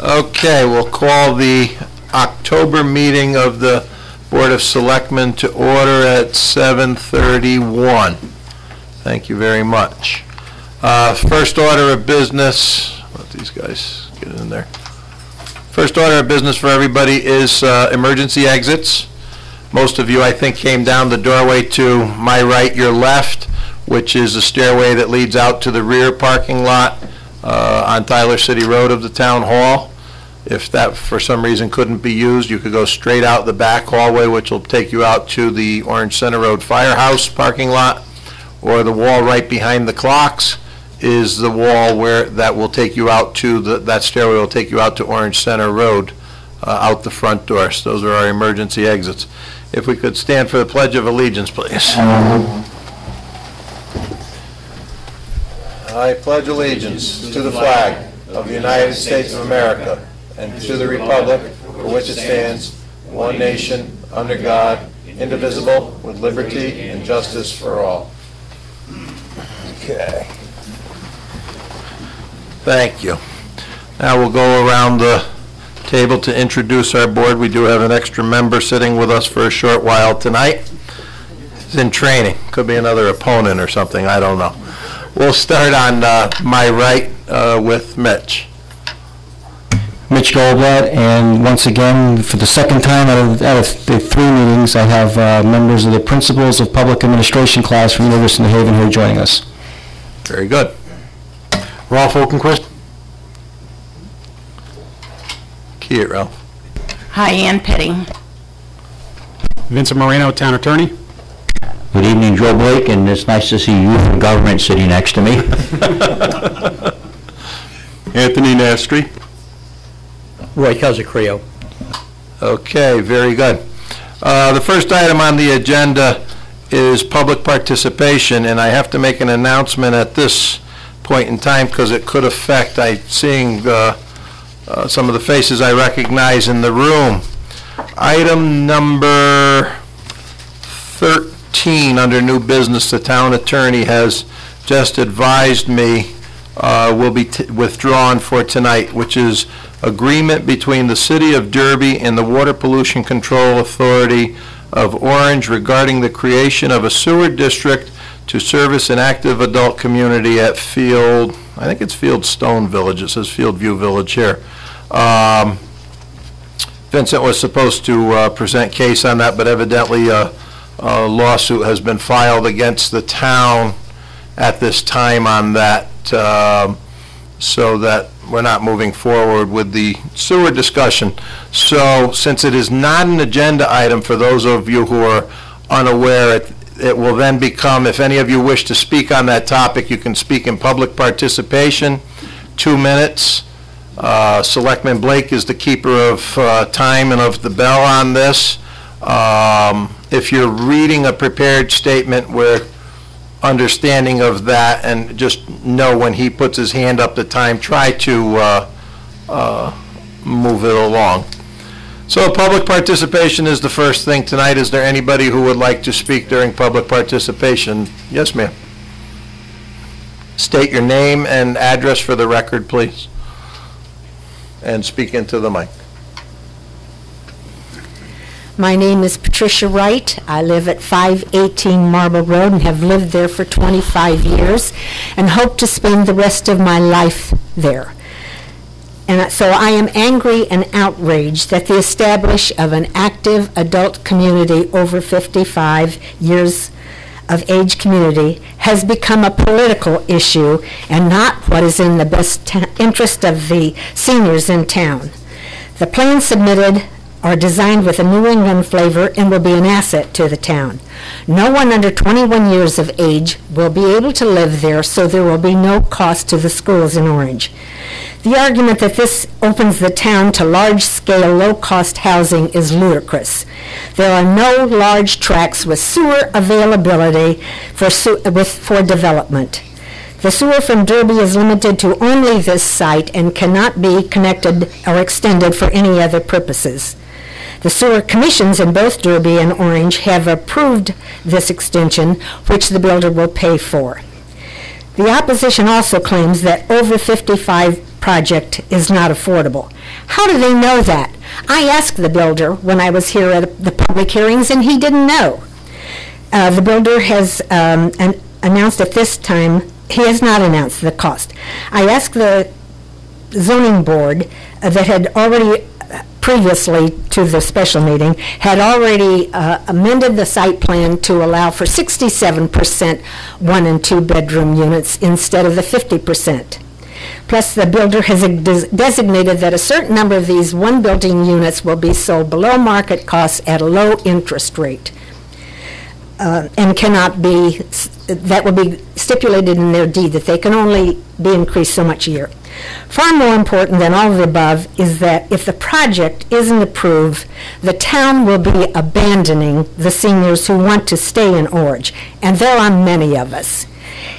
Okay, we'll call the October meeting of the Board of Selectmen to order at 7:31. Thank you very much. First order of business, let these guys get in there. First order of business for everybody is emergency exits. Most of you, I think, came down the doorway to my right, your left, which is a stairway that leads out to the rear parking lot on Tyler City Road of the Town Hall. If that for some reason couldn't be used, you could go straight out the back hallway, which will take you out to the Orange Center Road Firehouse parking lot, or the wall right behind the clocks is the wall where that will take you out to that stairway will take you out to Orange Center Road out the front doors. Those are our emergency exits. If we could stand for the Pledge of Allegiance, please. I pledge allegiance to the flag of the United States of America and to the republic for which it stands, one nation, under God, indivisible, with liberty and justice for all. Okay. Thank you. Now we'll go around the table to introduce our board. We do have an extra member sitting with us for a short while tonight. He's in training. Could be another opponent or something. I don't know. We'll start on my right with Mitch. Mitch Ogat, and once again, for the second time out of the 3 meetings, I have members of the Principles of Public Administration class from University of New Haven here joining us. Very good. Ralph Okenquist. Key it, Ralph. Hi, Ann Petting. Vincent Moreno, Town Attorney. Good evening, Joe Blake, and it's nice to see you from government sitting next to me. Anthony Nastri. Roy Casacrio. Okay, very good. The first item on the agenda is public participation, and I have to make an announcement at this point in time because it could affect, seeing some of the faces I recognize in the room. Item number 13 under new business, the town attorney has just advised me will be withdrawn for tonight, which is agreement between the City of Derby and the Water Pollution Control Authority of Orange regarding the creation of a sewer district to service an active adult community at Field, I think it's Fieldstone Village, it says Fieldview Village here. Vincent was supposed to present case on that, but evidently a lawsuit has been filed against the town at this time on that, so that we're not moving forward with the sewer discussion. So since it is not an agenda item, for those of you who are unaware, it will then become, if any of you wish to speak on that topic, you can speak in public participation, 2 minutes. Selectman Blake is the keeper of time and of the bell on this. If you're reading a prepared statement, we're understanding of that, and just know when he puts his hand up the time, try to move it along. So public participation is the first thing tonight. Is there anybody who would like to speak during public participation? Yes, ma'am. State your name and address for the record, please, and speak into the mic. My name is Patricia Wright. I live at 518 Marble Road and have lived there for 25 years and hope to spend the rest of my life there. And so I am angry and outraged that the establishment of an active adult community over 55 years of age community has become a political issue and not what is in the best interest of the seniors in town. The plans submitted are designed with a New England flavor and will be an asset to the town. No one under 21 years of age will be able to live there, so there will be no cost to the schools in Orange. The argument that this opens the town to large-scale, low-cost housing is ludicrous. There are no large tracts with sewer availability for development. The sewer from Derby is limited to only this site and cannot be connected or extended for any other purposes. The sewer commissions in both Derby and Orange have approved this extension, which the builder will pay for. The opposition also claims that over 55 project is not affordable. How do they know that? I asked the builder when I was here at the public hearings, and he didn't know. The builder has announced at this time, he has not announced the cost. I asked the zoning board that had already previously to the special meeting, had already amended the site plan to allow for 67% 1 and 2 bedroom units instead of the 50%. Plus, the builder has designated that a certain number of these one building units will be sold below market costs at a low interest rate. And cannot be, that will be stipulated in their deed, that they can only be increased so much a year. Far more important than all of the above is that if the project isn't approved, the town will be abandoning the seniors who want to stay in Orange, and there are many of us.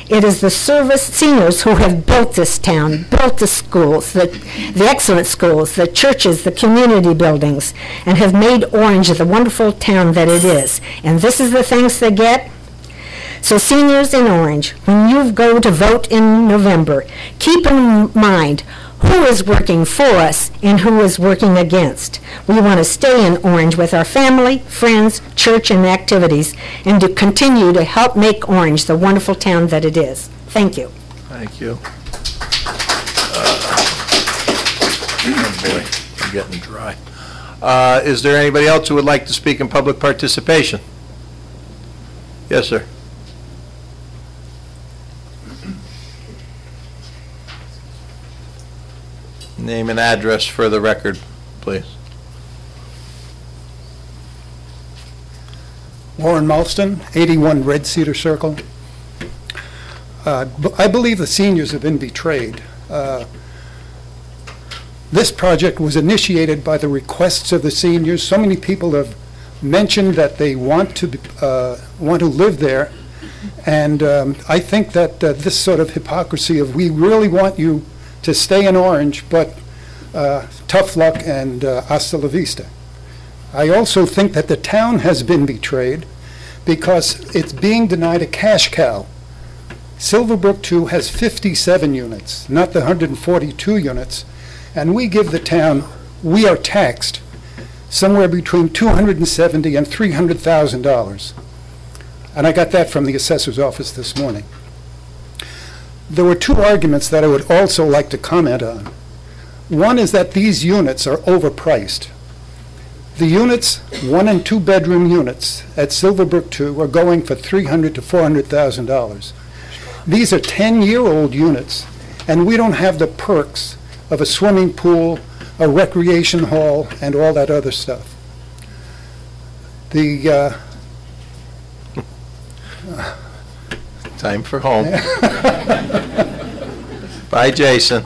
It is the seniors who have built this town, built the schools, the excellent schools, the churches, the community buildings, and have made Orange the wonderful town that it is. And this is the thanks they get. So seniors in Orange, when you go to vote in November, keep in mind who is working for us and who is working against. We want to stay in Orange with our family, friends, church, and activities, and to continue to help make Orange the wonderful town that it is. Thank you. Thank you. Oh boy, I'm getting dry. Is there anybody else who would like to speak in public participation? Yes, sir. Name and address for the record, please. Warren Malston, 81 Red Cedar Circle. I believe the seniors have been betrayed. This project was initiated by the requests of the seniors. So many people have mentioned that they want to live there, and I think that this sort of hypocrisy of we really want you to stay in Orange, but tough luck and hasta la vista. I also think that the town has been betrayed because it's being denied a cash cow. Silverbrook 2 has 57 units, not the 142 units, and we give the town, we are taxed somewhere between $270,000 and $300,000. And I got that from the assessor's office this morning. There were two arguments that I would also like to comment on. One is that these units are overpriced. The units, 1 and 2 bedroom units at Silverbrook 2 are going for $300,000 to $400,000. These are 10-year-old units, and we don't have the perks of a swimming pool, a recreation hall, and all that other stuff. The Time for home. Bye, Jason.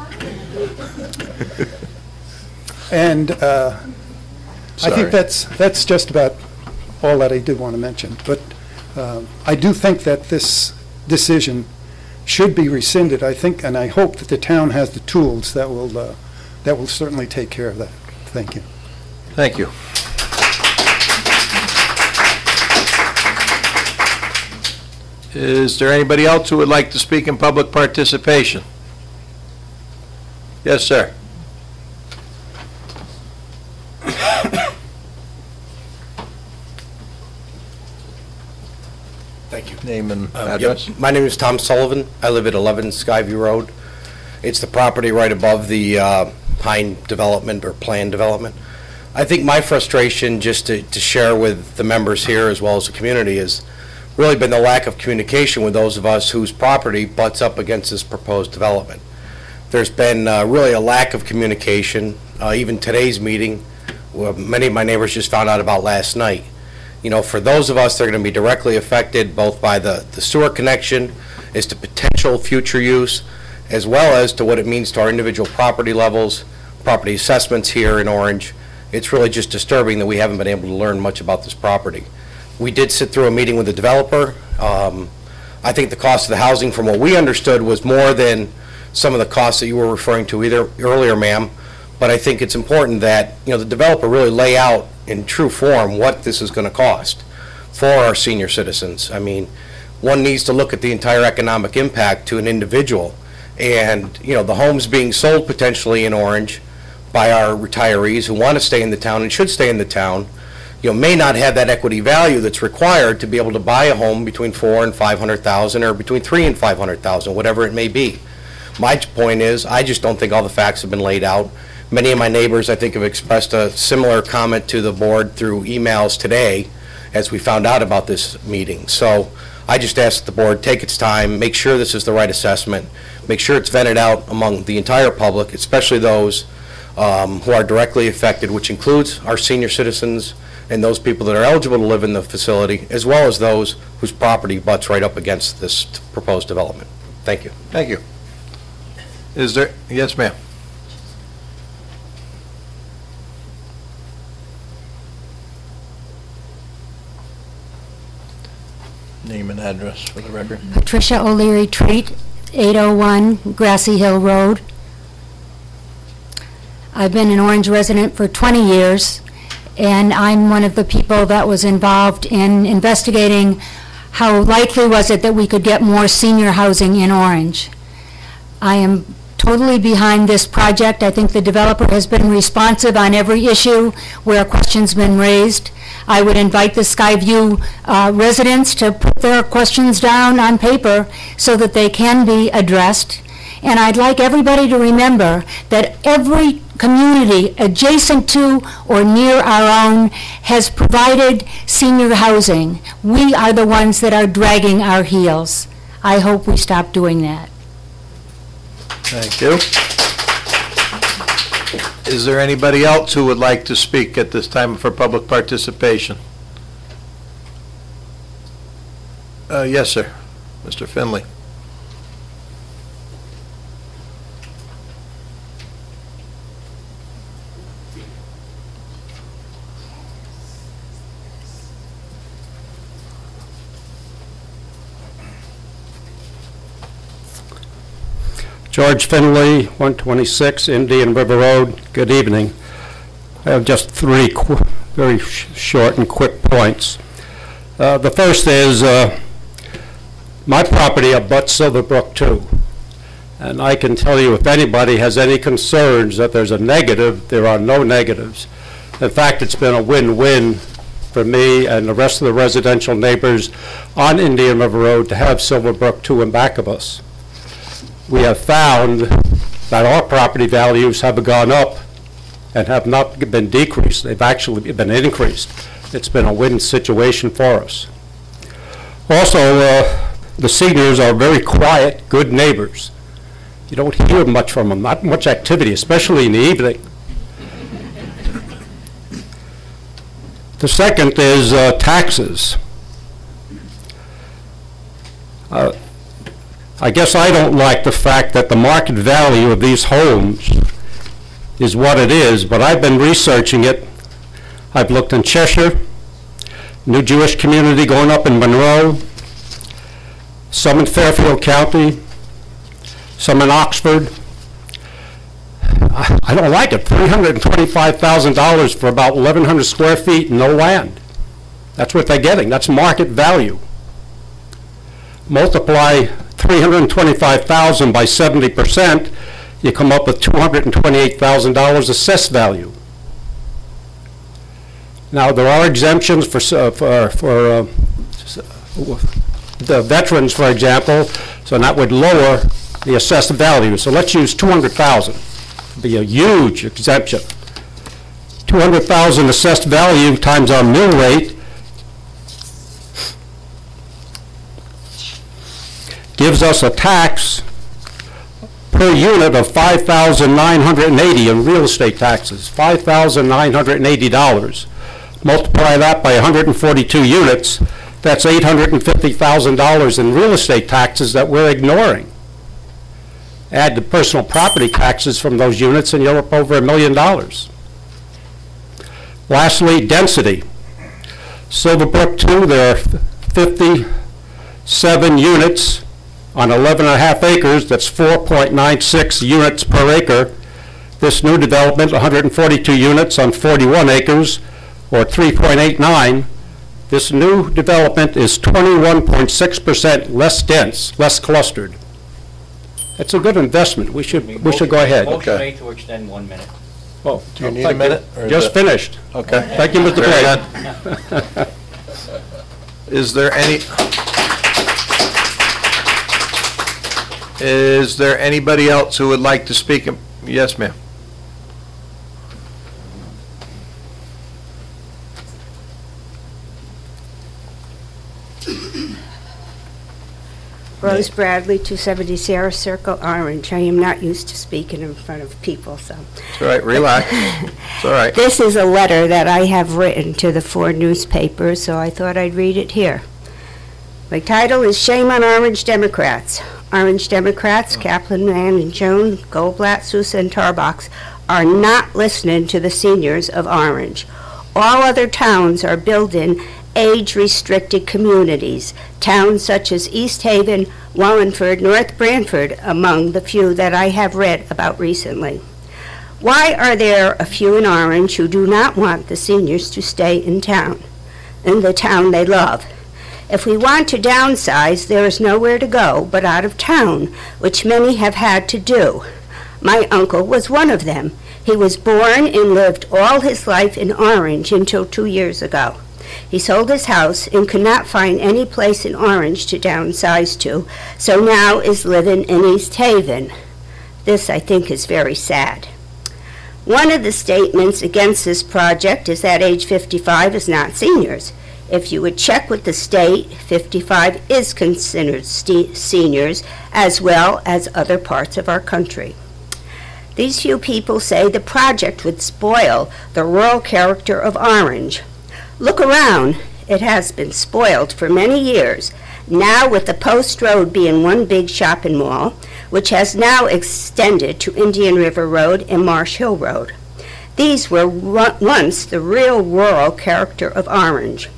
And I think that's just about all that I did want to mention. But I do think that this decision should be rescinded. I think, and I hope that the town has the tools that will certainly take care of that. Thank you. Thank you. Is there anybody else who would like to speak in public participation? Yes, sir. Thank you. Name and address. Yep. My name is Tom Sullivan. I live at 11 Skyview Road. It's the property right above the Pine development or planned development. I think my frustration, just to share with the members here as well as the community, is really been the lack of communication with those of us whose property butts up against this proposed development. There's been really a lack of communication. Even today's meeting, many of my neighbors just found out about last night. You know, for those of us that are going to be directly affected both by the sewer connection as to potential future use, as well as to what it means to our individual property levels, property assessments here in Orange, it's really just disturbing that we haven't been able to learn much about this property. We did sit through a meeting with the developer. I think the cost of the housing, from what we understood, was more than some of the costs that you were referring to earlier, ma'am. But I think it's important that, you know, the developer really lay out in true form what this is going to cost for our senior citizens. I mean, one needs to look at the entire economic impact to an individual And, you know, the homes being sold potentially in Orange by our retirees who want to stay in the town and should stay in the town, you know, may not have that equity value that's required to be able to buy a home between $400,000 and $500,000 or between $300,000 and $500,000, whatever it may be. My point is, I just don't think all the facts have been laid out. Many of my neighbors, I think, have expressed a similar comment to the board through emails today as we found out about this meeting. So I just ask the board take its time, make sure this is the right assessment, make sure it's vetted out among the entire public, especially those who are directly affected, which includes our senior citizens and those people that are eligible to live in the facility, as well as those whose property butts right up against this proposed development. Thank you. Thank you. Is there, yes, ma'am. Name and address for the record. Patricia O'Leary Treat, 801 Grassy Hill Road. I've been an Orange resident for 20 years, and I'm one of the people that was involved in investigating how likely was it that we could get more senior housing in Orange. I am totally behind this project. I think the developer has been responsive on every issue where a question's been raised. I would invite the Skyview residents to put their questions down on paper so that they can be addressed. And I'd like everybody to remember that every community adjacent to or near our own has provided senior housing. We are the ones that are dragging our heels. I hope we stop doing that. Thank you. Is there anybody else who would like to speak at this time for public participation? Yes, sir. Mr. Finley. George Finley, 126 Indian River Road. Good evening. I have just three very short and quick points. The first is my property abuts Silverbrook too. And I can tell you if anybody has any concerns that there's a negative, there are no negatives. In fact, it's been a win-win for me and the rest of the residential neighbors on Indian River Road to have Silverbrook 2 in back of us. We have found that our property values have gone up and have not been decreased. They've actually been increased. It's been a win situation for us. Also, the seniors are very quiet, good neighbors. You don't hear much from them, not much activity, especially in the evening. The second is taxes. I guess I don't like the fact that the market value of these homes is what it is, but I've been researching it. I've looked in Cheshire, new Jewish community going up in Monroe, some in Fairfield County, some in Oxford. I don't like it. $325,000 for about 1,100 square feet, no land. That's what they're getting. That's market value. Multiply 325,000 by 70%, you come up with $228,000 assessed value. Now there are exemptions for the veterans, for example, so that would lower the assessed value. So let's use 200,000. Be a huge exemption. 200,000 assessed value times our mill rate gives us a tax per unit of $5,980 in real estate taxes, $5,980. Multiply that by 142 units, that's $850,000 in real estate taxes that we're ignoring. Add the personal property taxes from those units and you're up over $1 million. Lastly, density. Silverbrook 2, there are 57 units on 11.5 acres, that's 4.96 units per acre. This new development, 142 units on 41 acres, or 3.89. This new development is 21.6% less dense, less clustered. It's a good investment. We should go ahead. Motion Okay. made to extend 1 minute. Oh, Do you need a thank minute? or is Just it- finished. Okay. Thank you, Mr. Very Blake. good. Is there anybody else who would like to speak? Yes, ma'am. Rose Bradley, 270 Sarah Circle, Orange. I am not used to speaking in front of people, so. It's all right, relax. It's all right. This is a letter that I have written to the 4 newspapers, so I thought I'd read it here. My title is Shame on Orange Democrats. Orange Democrats, Kaplan, Mann, and Joan, Goldblatt, Sousa, and Tarbox are not listening to the seniors of Orange. All other towns are building age-restricted communities, towns such as East Haven, Wallingford, North Branford, among the few that I have read about recently. Why are there a few in Orange who do not want the seniors to stay in the town they love? If we want to downsize, there is nowhere to go but out of town, which many have had to do. My uncle was one of them. He was born and lived all his life in Orange until 2 years ago. He sold his house and could not find any place in Orange to downsize to, so now is living in East Haven. This, I think, is very sad. One of the statements against this project is that age 55 is not seniors. If you would check with the state, 55 is considered seniors as well as other parts of our country. These few people say the project would spoil the rural character of Orange. Look around. It has been spoiled for many years. Now with the Post Road being one big shopping mall, which has now extended to Indian River Road and Marsh Hill Road. These were once the real rural character of Orange.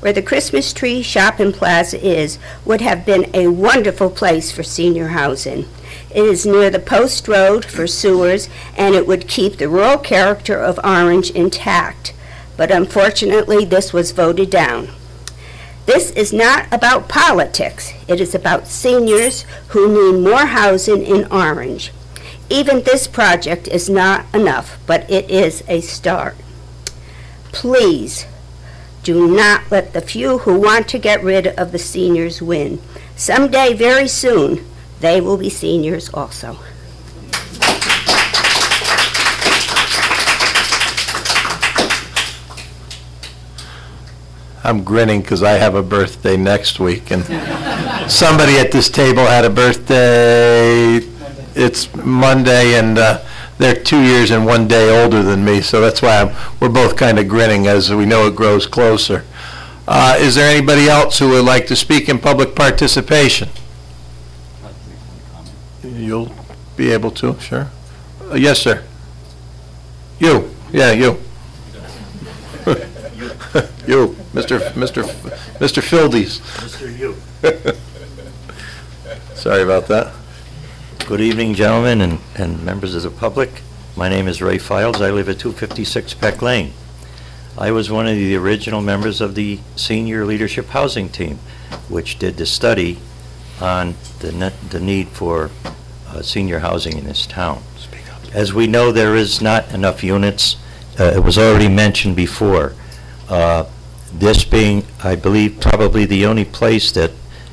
Where the Christmas Tree Shopping Plaza is would have been a wonderful place for senior housing. It is near the Post Road for sewers, and it would keep the rural character of Orange intact. But unfortunately, this was voted down. This is not about politics. It is about seniors who need more housing in Orange. Even this project is not enough, but it is a start. Please do not let the few who want to get rid of the seniors win. Someday, very soon, they will be seniors also. I'm grinning because I have a birthday next week, and somebody at this table had a birthday. It's Monday, and they're 2 years and 1 day older than me, so that's why we're both kind of grinning as we know it grows closer. Is there anybody else who would like to speak in public participation? You'll be able to, sure. Yes, sir. You. Yeah, you. You, Mr. Fildes. Mr. You. Sorry about that. Good evening, gentlemen and members of the public. My name is Ray Files. I live at 256 Peck Lane. I was one of the original members of the Senior Leadership Housing Team, which did the study on the need for senior housing in this town. As we know, there is not enough units. It was already mentioned before. This being, I believe, probably the only place that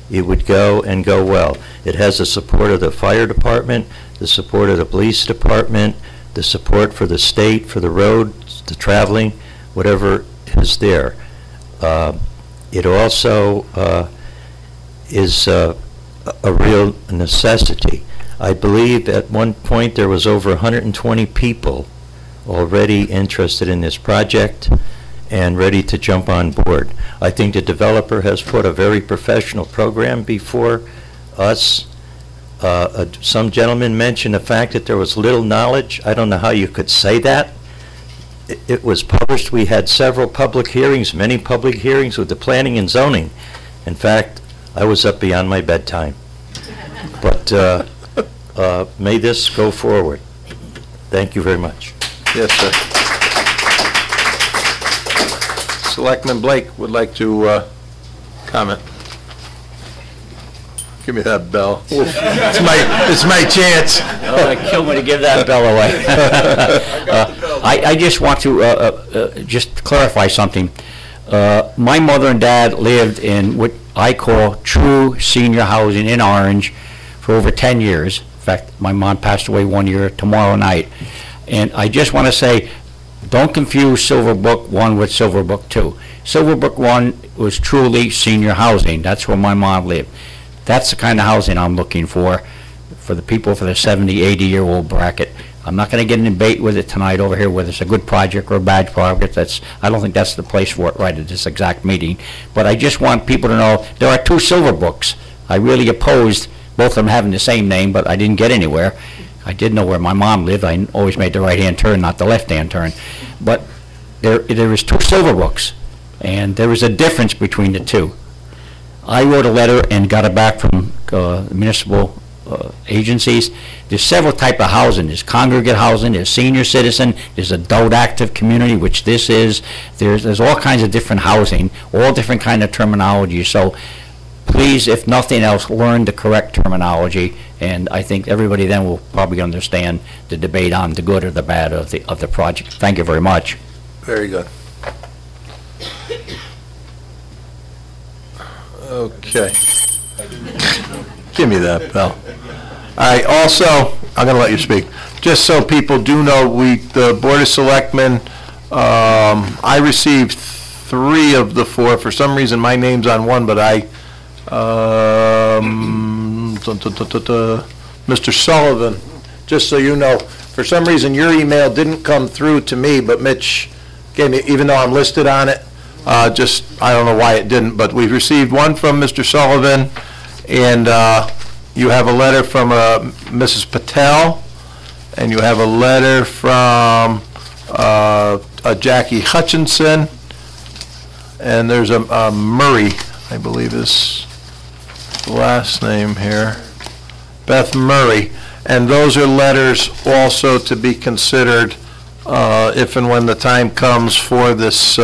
it would go and go well. It has the support of the fire department, the support of the police department, the support for the state, for the roads, the traveling, whatever is there. It also is a real necessity. I believe at one point there was over 120 people already interested in this project and ready to jump on board. I think the developer has put a very professional program before us. Some gentleman mentioned the fact that there was little knowledge. I don't know how you could say that. It was published. We had several public hearings, many public hearings with the planning and zoning. In fact, I was up beyond my bedtime. But may this go forward. Thank you very much. Yes, sir. Selectman Blake would like to comment. Give me that bell. It's my chance. Oh, it killed me to give that bell away. I just want to just clarify something. My mother and dad lived in what I call true senior housing in Orange for over 10 years. In fact, my mom passed away 1 year tomorrow night. And I just want to say, don't confuse Silverbrook 1 with Silverbrook 2. Silverbrook 1 was truly senior housing. That's where my mom lived. That's the kind of housing I'm looking for the people for the 70, 80-year-old bracket. I'm not going to get in a debate with it tonight over here whether it's a good project or a bad project. I don't think that's the place for it right at this exact meeting. But I just want people to know there are two Silverbrooks. I really opposed both of them having the same name, but I didn't get anywhere. I did know where my mom lived. I always made the right-hand turn, not the left-hand turn. But there is two Silverbrooks, and there is a difference between the two. I wrote a letter and got it back from municipal agencies. There's several types of housing. There's congregate housing, there's senior citizen, there's adult active community, which this is. There's all kinds of different housing, all different kind of terminology. So please, if nothing else, learn the correct terminology, and I think everybody then will probably understand the debate on the good or the bad of the project. Thank you very much. Very good. Okay. Give me that bell. All right, also, I'm going to let you speak. Just so people do know, the Board of Selectmen, I received 3 of the 4. For some reason, my name's on one, but Mr. Sullivan, just so you know, for some reason, your email didn't come through to me, but Mitch gave me, even though I'm listed on it, I don't know why it didn't, but we've received one from Mr. Sullivan, and you have a letter from Mrs. Patel, and you have a letter from Jackie Hutchinson, and there's a Murray, I believe is the last name here, Beth Murray, and those are letters also to be considered if and when the time comes for this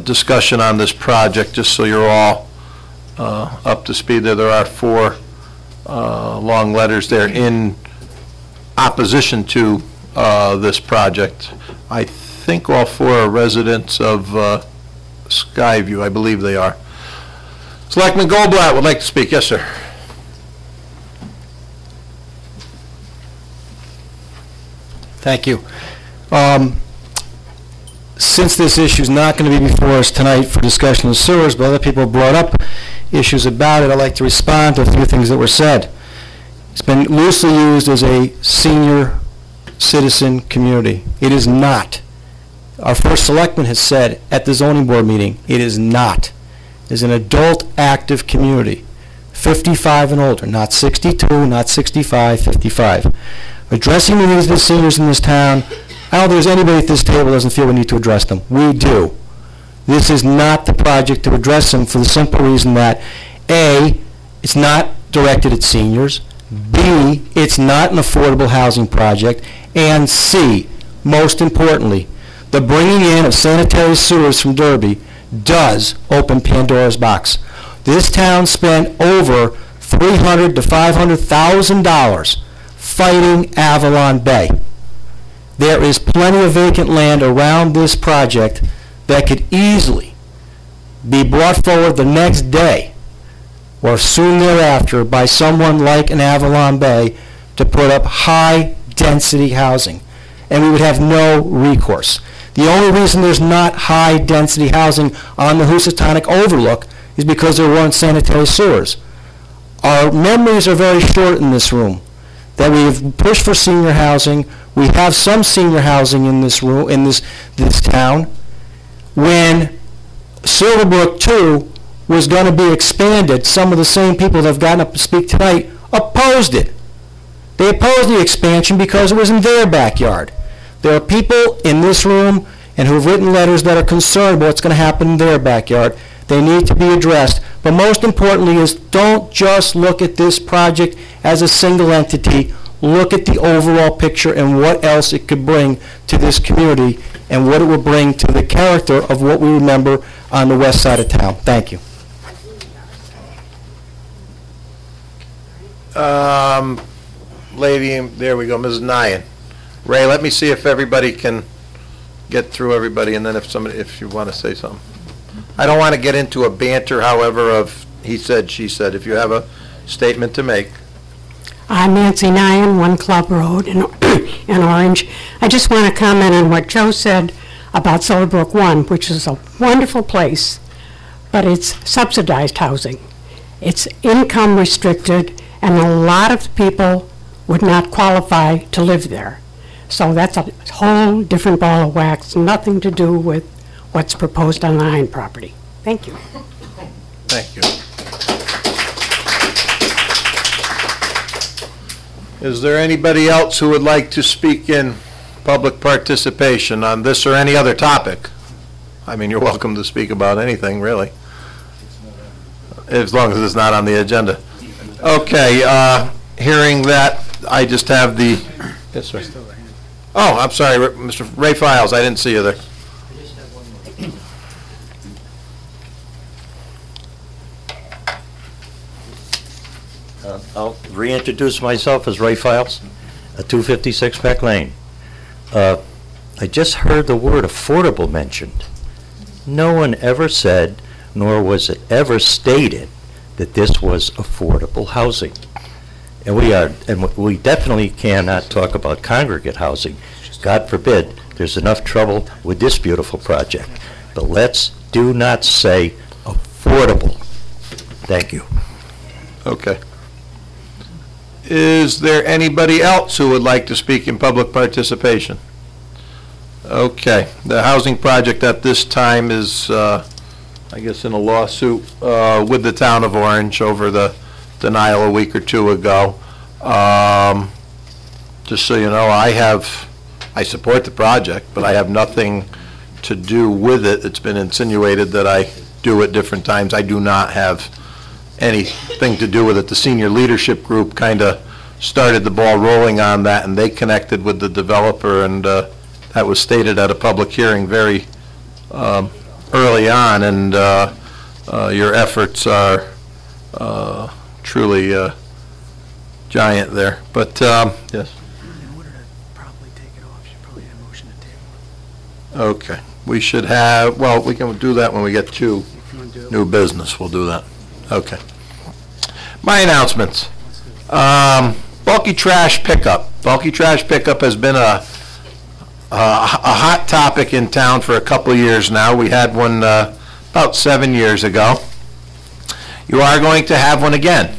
discussion on this project, just so you're all up to speed. There are 4 long letters there in opposition to this project. I think all 4 are residents of Skyview. I believe they are. Selectman Goldblatt would like to speak. Yes, sir. Thank you. Since this issue is not going to be before us tonight for discussion of sewers, but other people brought up issues about it, I'd like to respond to a few things that were said. It's been loosely used as a senior citizen community. It is not. Our first selectman has said at the zoning board meeting, it is not. It is an adult active community, 55 and older, not 62, not 65, 55. Addressing the needs of the seniors in this town, I don't think there's anybody at this table who doesn't feel we need to address them. We do. This is not the project to address them for the simple reason that, A, it's not directed at seniors, B, it's not an affordable housing project, and C, most importantly, the bringing in of sanitary sewers from Derby does open Pandora's box. This town spent over $300,000 to $500,000 fighting Avalon Bay. There is plenty of vacant land around this project that could easily be brought forward the next day or soon thereafter by someone like an Avalon Bay to put up high-density housing, and we would have no recourse. The only reason there's not high-density housing on the Housatonic Overlook is because there weren't sanitary sewers. Our memories are very short in this room, that we have pushed for senior housing. We have some senior housing in this room, in this town. When Silverbrook 2 was going to be expanded, some of the same people that have gotten up to speak tonight opposed it. They opposed the expansion because it was in their backyard. There are people in this room and who have written letters that are concerned about what's going to happen in their backyard. They need to be addressed. But most importantly is don't just look at this project as a single entity. Look at the overall picture and what else it could bring to this community and what it will bring to the character of what we remember on the west side of town. Thank you. Lady, there we go, Mrs. Nyan. Ray, let me see if everybody can get through everybody, and then if you want to say something. I don't want to get into a banter, however, of he said, she said. If you have a statement to make. I'm Nancy Nyan, 1 Club Road in Orange. I just want to comment on what Joe said about Silverbrook 1, which is a wonderful place, but it's subsidized housing. It's income restricted, and a lot of people would not qualify to live there. So that's a whole different ball of wax, nothing to do with what's proposed on the Hine property. Thank you. Thank you. Is there anybody else who would like to speak in public participation on this or any other topic? I mean, you're welcome to speak about anything, really, as long as it's not on the agenda. Okay, hearing that, I just have the... Yes, sir. Oh, I'm sorry, Mr. Ray Files, I didn't see you there. I'll reintroduce myself as Ray Files, 256 Peck Lane. I just heard the word affordable mentioned. No one ever said, nor was it ever stated, that this was affordable housing. And we definitely cannot talk about congregate housing. God forbid, there's enough trouble with this beautiful project. But let's do not say affordable. Thank you. Okay. Is there anybody else who would like to speak in public participation? Okay. The housing project at this time is, I guess, in a lawsuit with the town of Orange over the denial a week or two ago. Just so you know, I support the project, but I have nothing to do with it. It's been insinuated that I do at different times. I do not have anything to do with it. The senior leadership group kind of started the ball rolling on that, and they connected with the developer, and that was stated at a public hearing very early on, and your efforts are truly giant there. But yes. In order to probably take it off, you should probably have a motion to table. Okay. We should have, well, we can do that when we get to new business. We'll do that. Okay. My announcements. Bulky trash pickup. Bulky trash pickup has been a hot topic in town for a couple of years now. We had one about 7 years ago. You are going to have one again.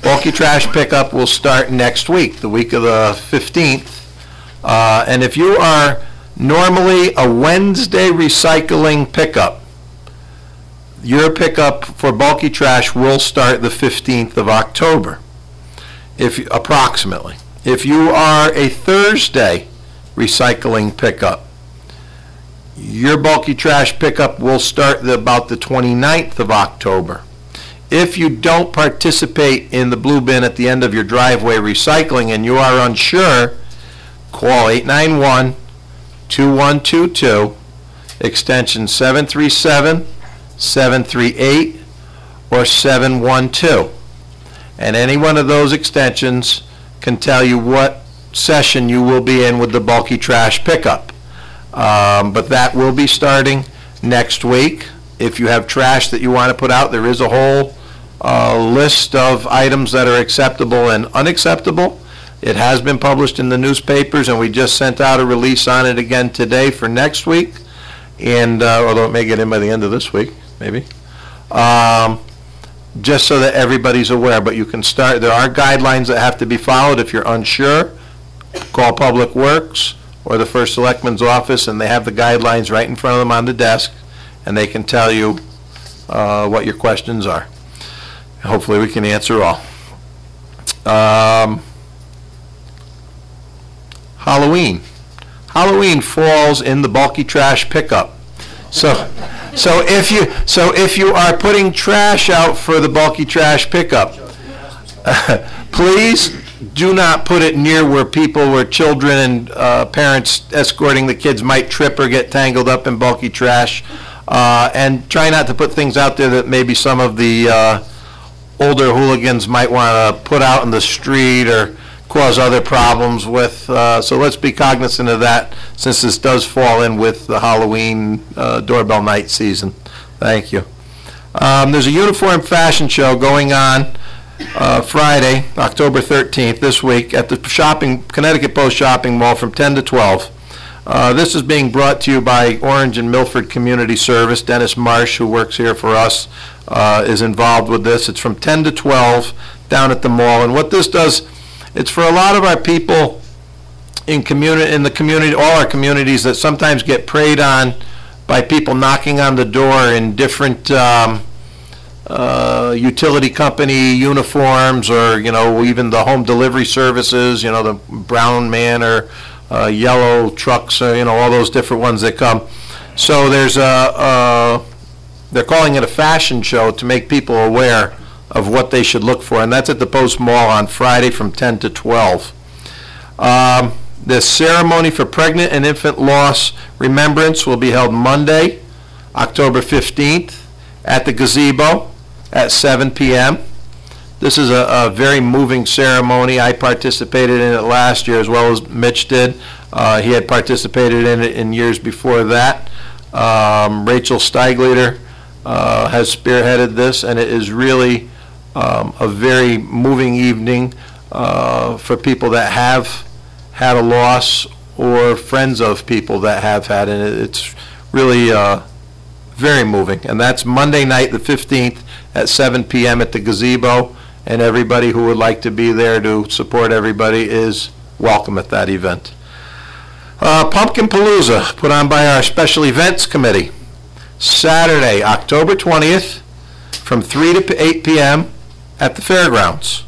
Bulky trash pickup will start next week, the week of the 15th. And if you are normally a Wednesday recycling pickup, your pickup for bulky trash will start the 15th of October, approximately. If you are a Thursday recycling pickup, your bulky trash pickup will start about the 29th of October. If you don't participate in the blue bin at the end of your driveway recycling and you are unsure, call 891-2122, extension 737, 738, or 712. And any one of those extensions can tell you what session you will be in with the bulky trash pickup. But that will be starting next week. If you have trash that you want to put out, there is a whole list of items that are acceptable and unacceptable. It has been published in the newspapers, and we just sent out a release on it again today for next week. And although it may get in by the end of this week, maybe. Just so that everybody's aware. But you can start, there are guidelines that have to be followed. If you're unsure, call Public Works or the First Selectman's office, and they have the guidelines right in front of them on the desk, and they can tell you what your questions are. Hopefully we can answer all. Halloween. Halloween falls in the bulky trash pickup. So if you are putting trash out for the bulky trash pickup, please do not put it near where children and parents escorting the kids might trip or get tangled up in bulky trash. And try not to put things out there that maybe some of the older hooligans might want to put out in the street or cause other problems with. So let's be cognizant of that, since this does fall in with the Halloween doorbell night season. Thank you. There's a uniform fashion show going on Friday, October 13th, this week, at the Connecticut Post Shopping Mall from 10 to 12. This is being brought to you by Orange and Milford Community Service. Dennis Marsh, who works here for us, is involved with this. It's from 10 to 12 down at the mall. And what this does, it's for a lot of our people in the community, all our communities, that sometimes get preyed on by people knocking on the door in different utility company uniforms, or, you know, even the home delivery services, you know, the brown man or yellow trucks, you know, all those different ones that come. So there's they're calling it a fashion show to make people aware of what they should look for, and that's at the Post Mall on Friday from 10 to 12. The ceremony for pregnant and infant loss remembrance will be held Monday, October 15th, at the gazebo at 7 p.m. This is a very moving ceremony. I participated in it last year, as well as Mitch did. He had participated in it in years before that. Rachel Steigleder has spearheaded this, and it is really a very moving evening for people that have had a loss or friends of people that have had it. It's really very moving. And that's Monday night, the 15th, at 7 p.m. at the gazebo. And everybody who would like to be there to support everybody is welcome at that event. Pumpkin Palooza, put on by our Special Events Committee. Saturday, October 20th, from 3 to 8 p.m. at the fairgrounds.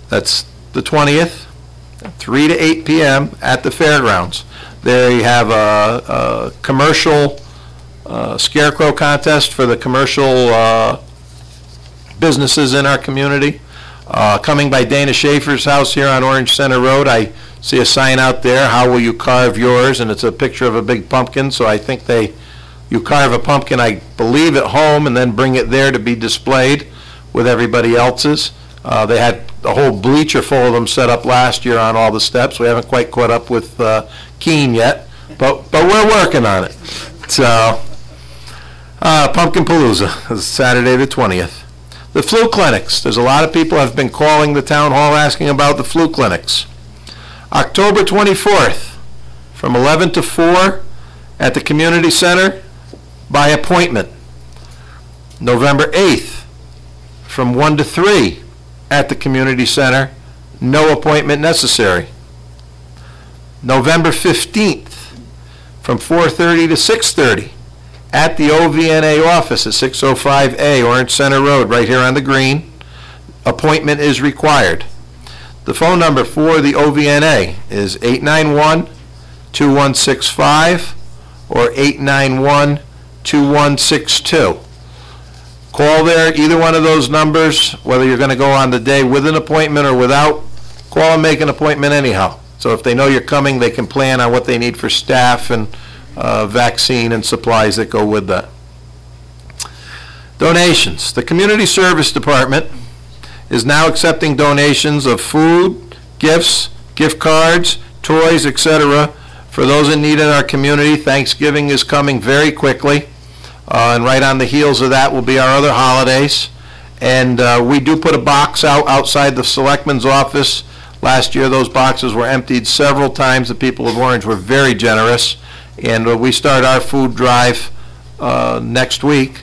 That's the 20th, 3 to 8 p.m. at the fairgrounds. There you have a commercial scarecrow contest for the commercial businesses in our community. Coming by Dana Schaefer's house here on Orange Center Road, I see a sign out there, how will you carve yours? And it's a picture of a big pumpkin, so I think you carve a pumpkin, I believe, at home and then bring it there to be displayed with everybody else's. They had a whole bleacher full of them set up last year on all the steps. We haven't quite caught up with Keene yet, but we're working on it. So, Pumpkin Palooza is Saturday the 20th. The flu clinics. There's a lot of people have been calling the town hall asking about the flu clinics. October 24th, from 11 to 4 at the community center by appointment. November 8th, from 1 to 3 at the community center, no appointment necessary. November 15th, from 4:30 to 6:30 at the OVNA office at 605A Orange Center Road, right here on the green. Appointment is required. The phone number for the OVNA is 891-2165 or 891-2162. Call there, either one of those numbers, whether you're going to go on the day with an appointment or without. Call and make an appointment anyhow. So if they know you're coming, they can plan on what they need for staff and vaccine and supplies that go with that. Donations. The Community Service Department is now accepting donations of food, gifts, gift cards, toys, etc. for those in need in our community. Thanksgiving is coming very quickly, and right on the heels of that will be our other holidays. And we do put a box outside the Selectmen's office. Last year those boxes were emptied several times. The people of Orange were very generous. And we start our food drive next week,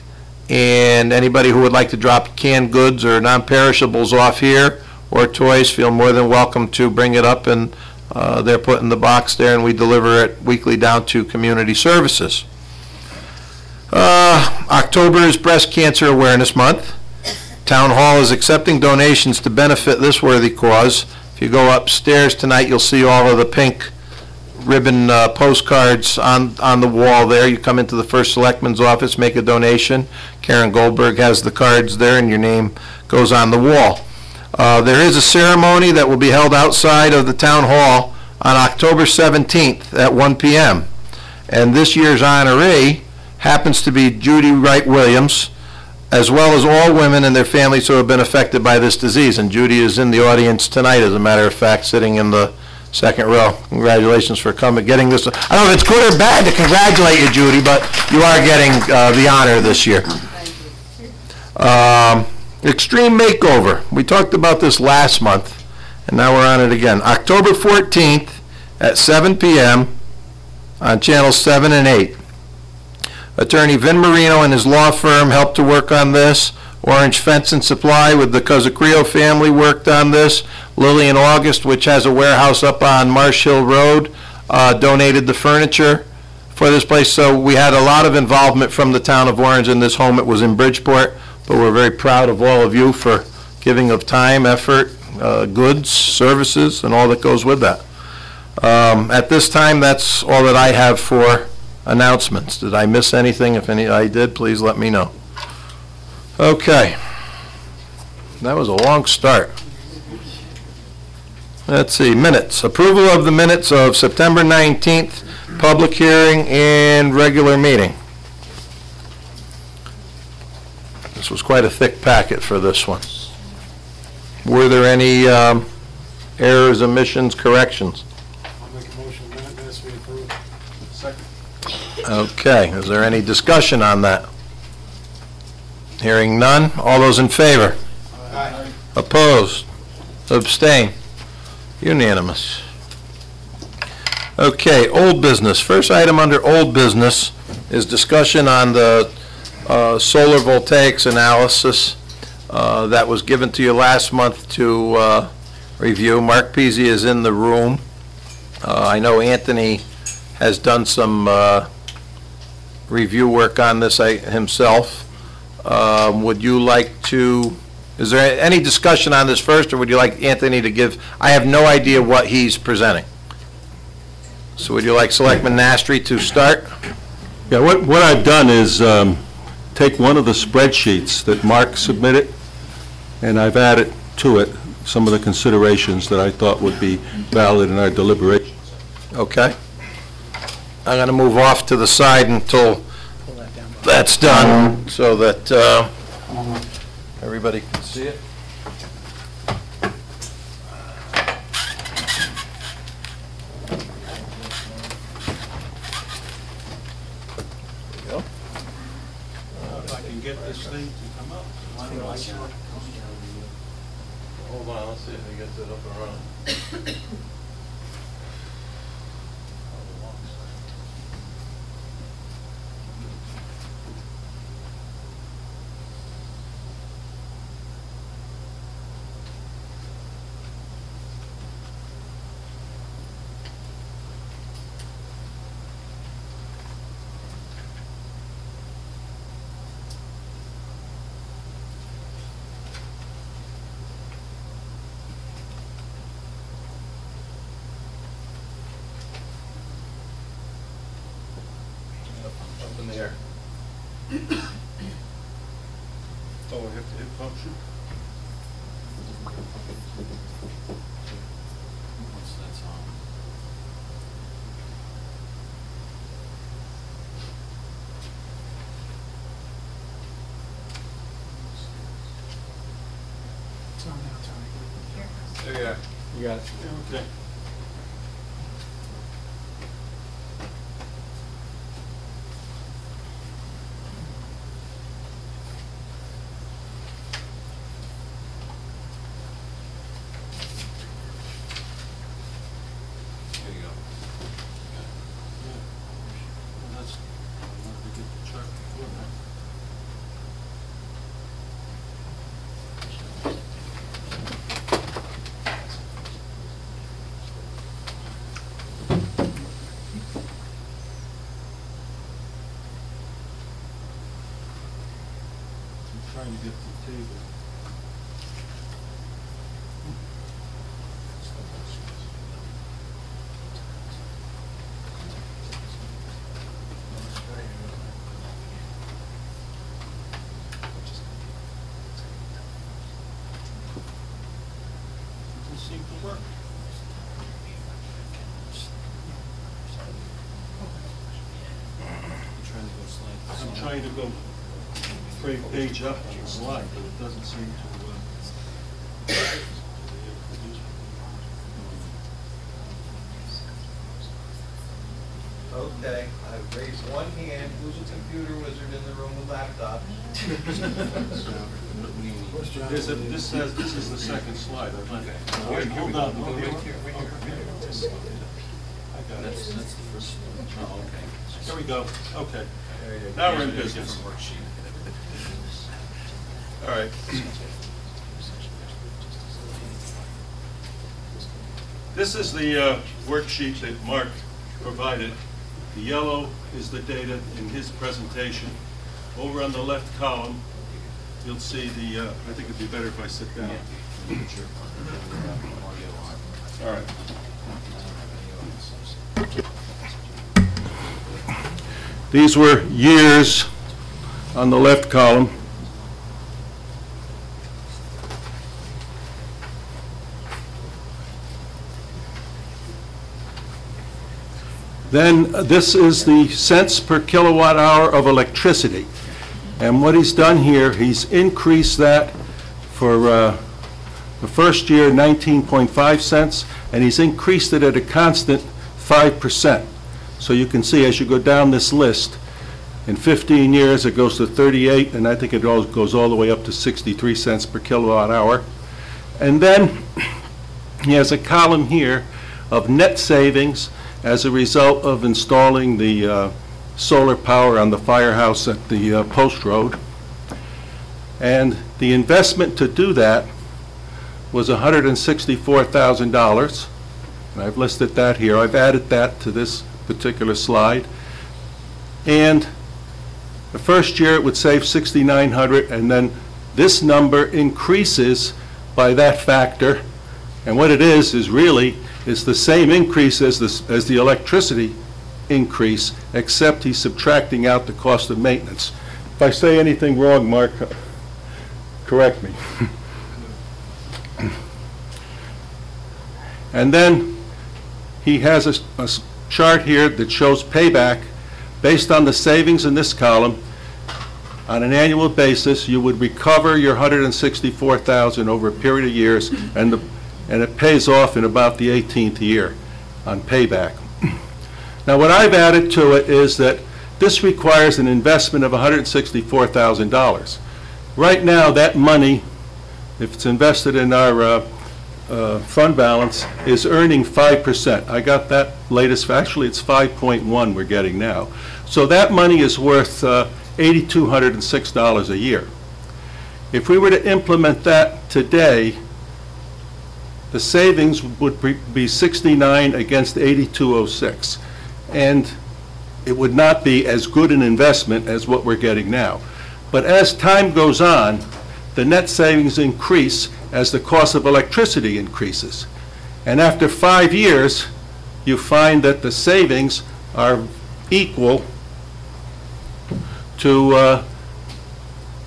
and anybody who would like to drop canned goods or non-perishables off here or toys, feel more than welcome to bring it up, and they're put in the box there, and we deliver it weekly down to Community Services. October is Breast Cancer Awareness Month. Town Hall is accepting donations to benefit this worthy cause. If you go upstairs tonight, you'll see all of the pink ribbon postcards on the wall there. You come into the first Selectman's office, make a donation. Karen Goldberg has the cards there, and your name goes on the wall. There is a ceremony that will be held outside of the town hall on October 17th at 1 p.m. And this year's honoree happens to be Judy Wright Williams. as well as all women and their families who have been affected by this disease. And Judy is in the audience tonight, as a matter of fact, sitting in the second row. Congratulations for coming, getting this. I don't know if it's good or bad to congratulate you, Judy, but you are getting the honor this year. Extreme Makeover. We talked about this last month, and now we're on it again. October 14th at 7 p.m. on Channels 7 and 8. Attorney Vin Marino and his law firm helped to work on this. Orange Fence and Supply with the Cosacrio family worked on this. Lily in August, which has a warehouse up on Marsh Hill Road, donated the furniture for this place. So we had a lot of involvement from the town of Orange in this home. It was in Bridgeport, but we're very proud of all of you for giving of time, effort, goods, services, and all that goes with that. At this time, that's all that I have for announcements. Did I miss anything? If I did, please let me know. Okay. That was a long start. Let's see, minutes. Approval of the minutes of September 19th, public hearing and regular meeting. This was quite a thick packet for this one. Were there any errors, omissions, corrections? I'll make a motion, minutes be approved. Second. Okay, is there any discussion on that? Hearing none, all those in favor? Aye. Opposed? Abstain? Unanimous. Okay, old business. First item under old business is discussion on the solar voltaics analysis that was given to you last month to review. Mark Peasy is in the room. I know Anthony has done some review work on this himself. Would you like to, is there any discussion on this first, or would you like Anthony to give? I have no idea what he's presenting. So would you like Selectman Nastri to start? Yeah, what I've done is take one of the spreadsheets that Mark submitted, and I've added to it some of the considerations that I thought would be valid in our deliberations. Okay. I'm going to move off to the side until that's done, so that everybody can see it. There we go. If I can get this thing to come up. Hold on, let's see if he gets it up and running. Up in the air. Oh, I have to hit function? Once that's on. It's on now, Tony. There you are. You got it. Okay. There you go. That's, I wanted to get the chart before that. I'm trying to get the table. Doesn't seem to work. I'm trying to go. page up on the slide, but it doesn't seem to. Okay, I've raised one hand. Who's a computer wizard in the room with laptop? This is the second slide. Hold on. I got it. That's the first one. Oh, okay. Here we go. Okay. Now we're in business. All right. This is the worksheet that Mark provided. The yellow is the data in his presentation. Over on the left column, you'll see the, I think it'd be better if I sit down. All right. These were years on the left column. Then this is the cents per kilowatt hour of electricity. And what he's done here, he's increased that for the first year 19.5 cents, and he's increased it at a constant 5%. So you can see as you go down this list, in 15 years it goes to 38, and I think it goes all the way up to 63 cents per kilowatt hour. And then he has a column here of net savings as a result of installing the solar power on the firehouse at the Post Road. And the investment to do that was $164,000. And I've listed that here. I've added that to this particular slide. And the first year it would save $6,900, and then this number increases by that factor. And what it is really is the same increase as the electricity increase, except he's subtracting out the cost of maintenance. If I say anything wrong, Mark, correct me. And then he has a chart here that shows payback based on the savings in this column. On an annual basis, you would recover your $164,000 over a period of years, and it pays off in about the 18th year on payback. Now what I've added to it is that this requires an investment of $164,000. Right now that money, if it's invested in our fund balance, is earning 5%. I got that latest, actually it's 5.1 we're getting now. So that money is worth $8,206 a year. If we were to implement that today, the savings would be 69 against 8206, and it would not be as good an investment as what we're getting now. But as time goes on, the net savings increase as the cost of electricity increases. And after 5 years, you find that the savings are equal to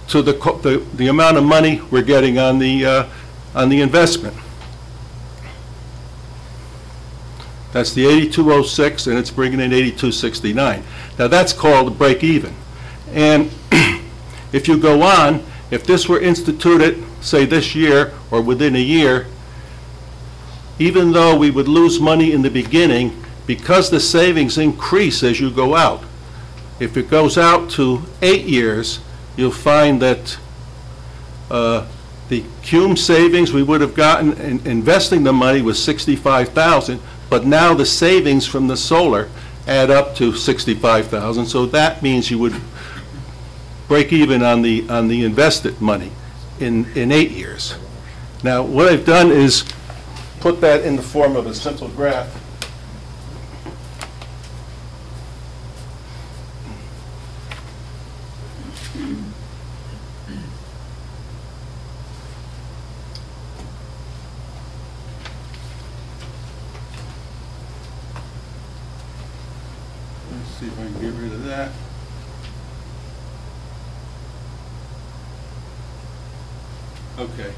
the amount of money we're getting on the investment. That's the 8206, and it's bringing in 8269. Now that's called break even. And if you go on, if this were instituted, say this year or within a year, even though we would lose money in the beginning, because the savings increase as you go out, if it goes out to 8 years, you'll find that the cum savings we would have gotten in investing the money was $65,000, but now the savings from the solar add up to $65,000, so that means you would break even on the invested money in 8 years. Now what I've done is put that in the form of a simple graph. Let's see if I can get rid of that. Okay.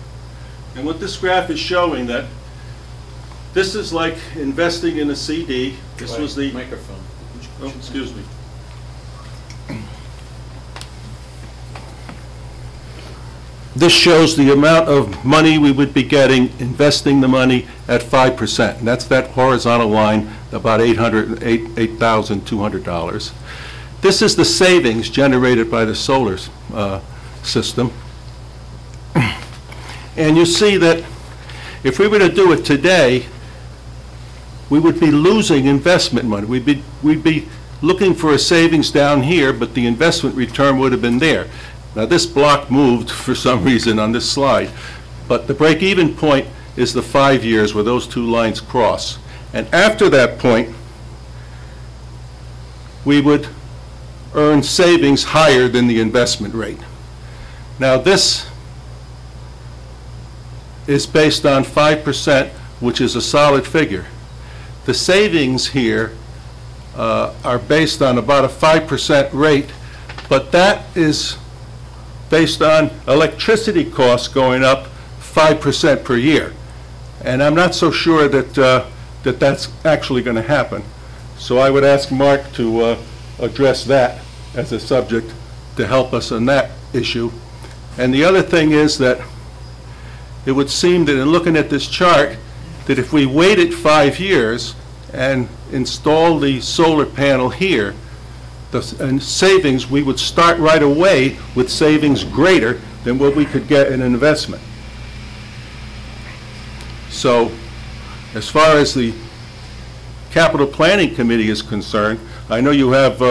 And what this graph is showing, that this is like investing in a CD. This was the microphone. Oh, excuse me. this shows the amount of money we would be getting, investing the money at 5%. And that's that horizontal line, about $8,200. This is the savings generated by the solar system. And you see that if we were to do it today, we would be losing investment money. We'd be looking for a savings down here, but the investment return would have been there. Now, this block moved for some reason on this slide, but the break-even point is the 5 years where those two lines cross. And after that point, we would earn savings higher than the investment rate. Now, this is based on 5%, which is a solid figure. The savings here are based on about a 5% rate, but that is based on electricity costs going up 5% per year. And I'm not so sure that that's actually going to happen. So I would ask Mark to address that as a subject to help us on that issue. And the other thing is that it would seem that in looking at this chart, that if we waited 5 years and install the solar panel here, and savings, we would start right away with savings greater than what we could get in an investment. So as far as the Capital Planning Committee is concerned, I know you have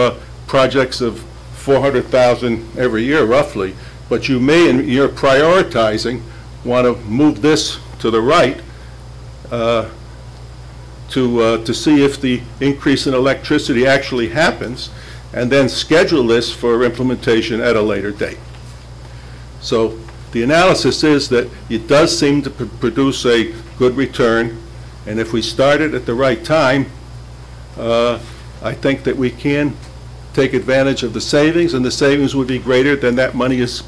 projects of $400,000 every year roughly, but you may, in your prioritizing, want to move this to the right to see if the increase in electricity actually happens, and then schedule this for implementation at a later date. So the analysis is that it does seem to produce a good return, and if we start it at the right time, I think that we can take advantage of the savings, and the savings would be greater than that money is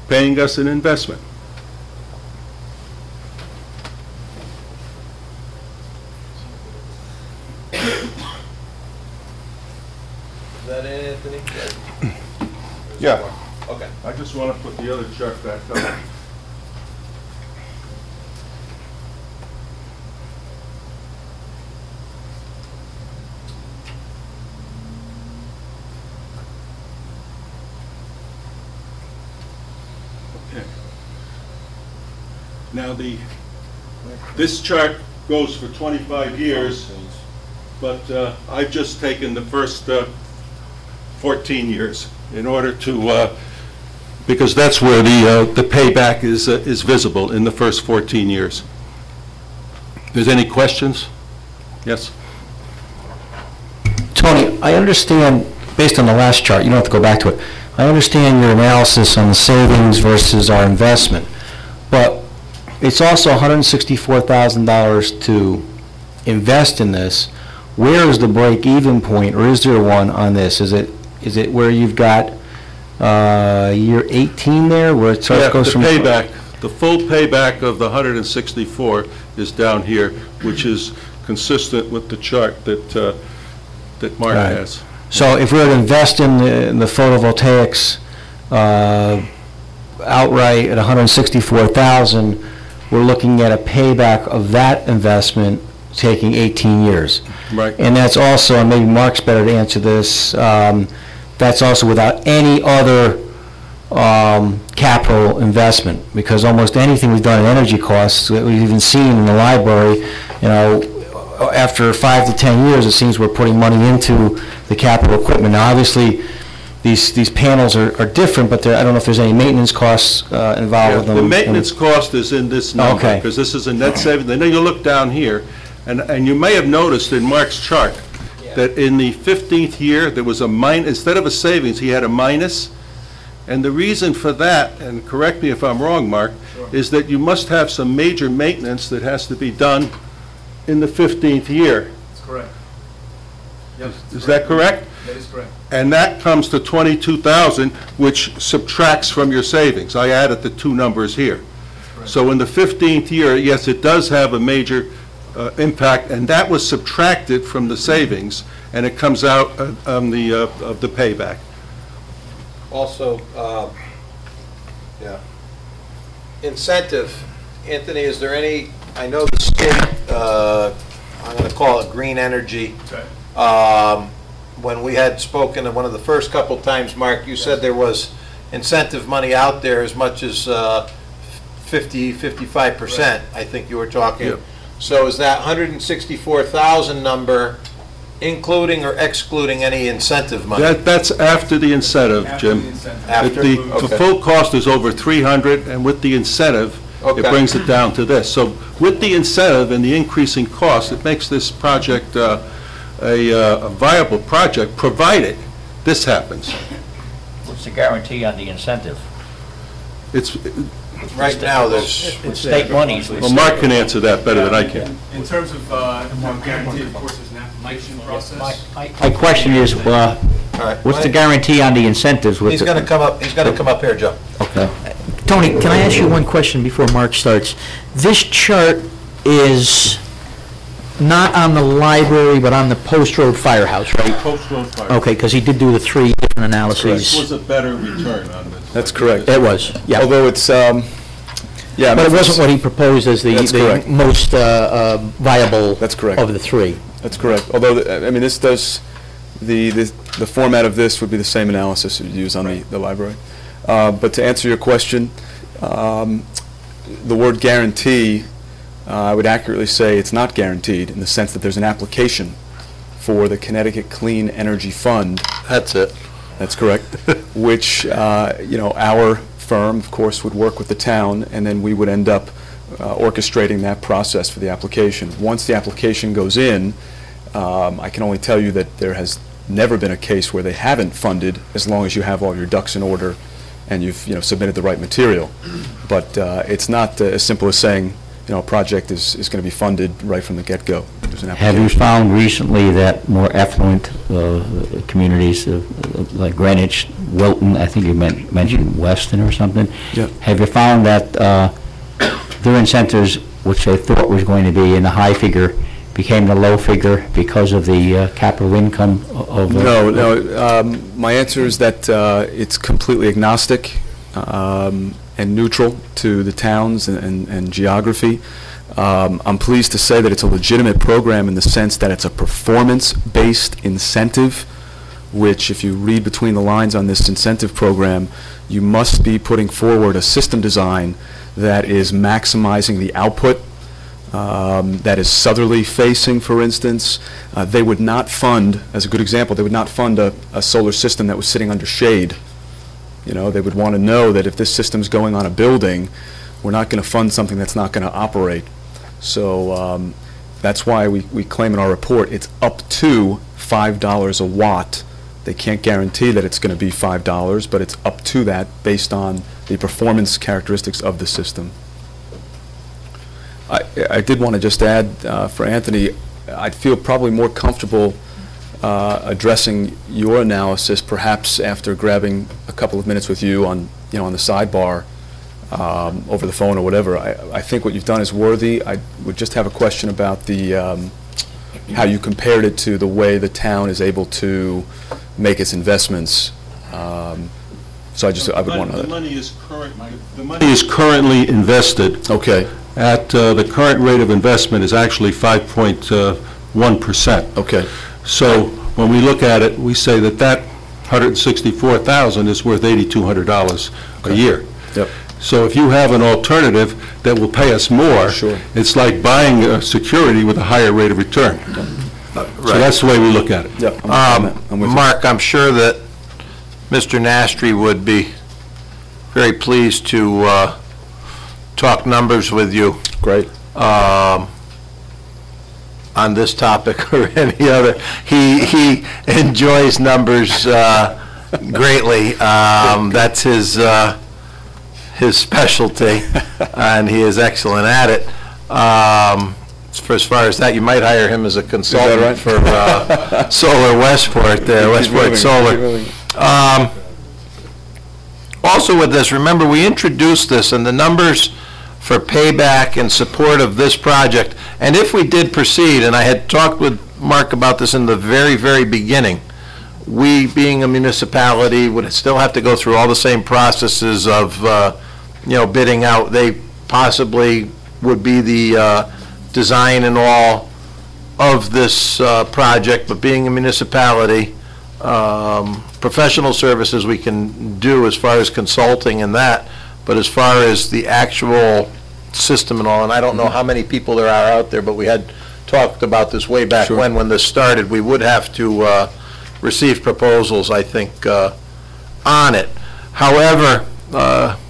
paying us in investment. Is that it, Anthony? Yeah. Okay. I just want to put the other chart back up. Okay. Now this chart goes for 25 years, but I've just taken the first 14 years in order to, because that's where the payback is visible in the first 14 years. There's any questions? Yes? Tony, I understand, based on the last chart, you don't have to go back to it, I understand your analysis on the savings versus our investment, but it's also $164,000 to invest in this. Where is the break-even point, or is there one on this? Is it where you've got year 18 there, where it goes from... the payback, the full payback of the 164 is down here, which is consistent with the chart that Mark has. So if we were to invest in the photovoltaics outright at $164,000, we're looking at a payback of that investment taking 18 years. Right. And that's also, and maybe Mark's better to answer this, that's also without any other capital investment, because almost anything we've done in energy costs, that we've even seen in the library, you know, after 5 to 10 years, it seems we're putting money into the capital equipment. Now, obviously, these panels are different, but I don't know if there's any maintenance costs involved with them. The maintenance cost is in this number, because this is a net savings. And then you look down here, and you may have noticed in Mark's chart that in the 15th year, there was a minus, instead of a savings, he had a minus. And the reason for that, and correct me if I'm wrong, Mark, is that you must have some major maintenance that has to be done in the 15th year. That's correct. Yep. Is that correct? That is correct. And that comes to 22,000, which subtracts from your savings. I added the two numbers here. So in the 15th year, yes, it does have a major impact, and that was subtracted from the savings, and it comes out of the payback. Also, yeah. incentive, Anthony, is there any, I know the state, I'm going to call it green energy. When we had spoken one of the first couple times, Mark, you said there was incentive money out there as much as 55%, I think you were talking. Yep. So is that 164,000 number including or excluding any incentive money? That's after the incentive, Jim. After? The Okay. full cost is over 300, and with the incentive, Okay. it brings it down to this. So with the incentive and the increasing cost, it makes this project a viable project, provided this happens. What's the guarantee on the incentive? It's, Right now, there's... It's state monies. well, Mark can answer that better than I can. In terms of guarantee, of course, there's an application process. My question is, what's the guarantee on the incentives? He's going to come up, here, Joe. Okay. Tony, can I ask you one question before Mark starts? This chart is not on the library, but on the Post Road Firehouse, right? Post Road Fire. Okay, because he did do the 3 different analyses. This was a better return on this. That's correct. It was, yeah. Although it's, yeah. But it wasn't what he proposed as the most viable That's correct. of the 3. That's correct. Although, I mean, this does, the format of this would be the same analysis you'd use on the library. But to answer your question, the word guarantee, I would accurately say it's not guaranteed in the sense that there's an application for the Connecticut Clean Energy Fund. That's it. That's correct. Which, our firm, of course, would work with the town, and then we would end up orchestrating that process for the application. Once the application goes in, I can only tell you that there has never been a case where they haven't funded, as long as you have all your ducks in order and you've submitted the right material. But it's not as simple as saying, a project is going to be funded right from the get-go. There's an Have you found recently that more affluent communities like Greenwich, Wilton, I think you mentioned Weston or something? Yeah. Have you found that their incentives, which they thought was going to be in the high figure, became the low figure because of the capital income of... No. My answer is that it's completely agnostic and neutral to the towns and geography. I'm pleased to say that it's a legitimate program in the sense that it's a performance-based incentive, which, if you read between the lines on this incentive program, you must be putting forward a system design that is maximizing the output, that is southerly facing, for instance. They would not fund, as a good example, they would not fund a solar system that was sitting under shade. They would want to know that if this system's going on a building, we're not going to fund something that's not going to operate. So that's why we claim in our report it's up to $5 a watt. They can't guarantee that it's going to be $5, but it's up to that based on the performance characteristics of the system. I did want to just add, for Anthony, I'd feel probably more comfortable addressing your analysis, perhaps after grabbing a couple of minutes with you on the sidebar, over the phone or whatever. I think what you've done is worthy. I would just have a question about the how you compared it to the way the town is able to make its investments. So I would want to know that. The money is currently invested. Okay. At the current rate of investment is actually 5.1%. Okay. So when we look at it, we say that $164,000 is worth $8,200 a year. Yep. So if you have an alternative that will pay us more, sure, it's like buying a security with a higher rate of return. So that's the way we look at it. Yep. Mark, I'm sure that Mr. Nastri would be very pleased to talk numbers with you. Great. On this topic or any other. He enjoys numbers greatly. That's his specialty, and he is excellent at it. For as far as that, you might hire him as a consultant for Solar Westport, Westport Solar. Also with this, remember we introduced this, and the numbers for payback and support of this project, and if we did proceed, and I had talked with Mark about this in the very, very beginning, we, being a municipality, would still have to go through all the same processes of bidding out. They possibly would be the design and all of this project, but being a municipality, professional services we can do as far as consulting and that, but as far as the actual system and all, and I don't know how many people there are out there, but we had talked about this way back when this started, we would have to receive proposals, I think, on it. However,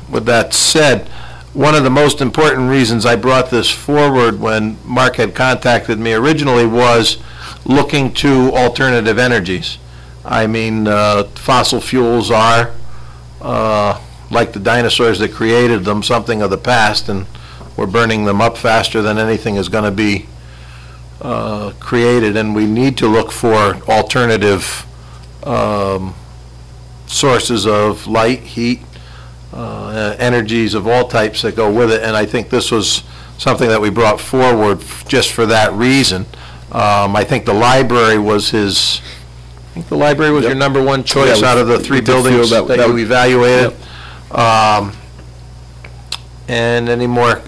with that said, one of the most important reasons I brought this forward when Mark had contacted me originally was looking to alternative energies. I mean, fossil fuels are, like the dinosaurs that created them, something of the past, and we're burning them up faster than anything is going to be created, and we need to look for alternative sources of light, heat, energies of all types that go with it, and I think this was something that we brought forward just for that reason. I think the library was his, I think the library was your number one choice out of the three buildings that you evaluated. And any more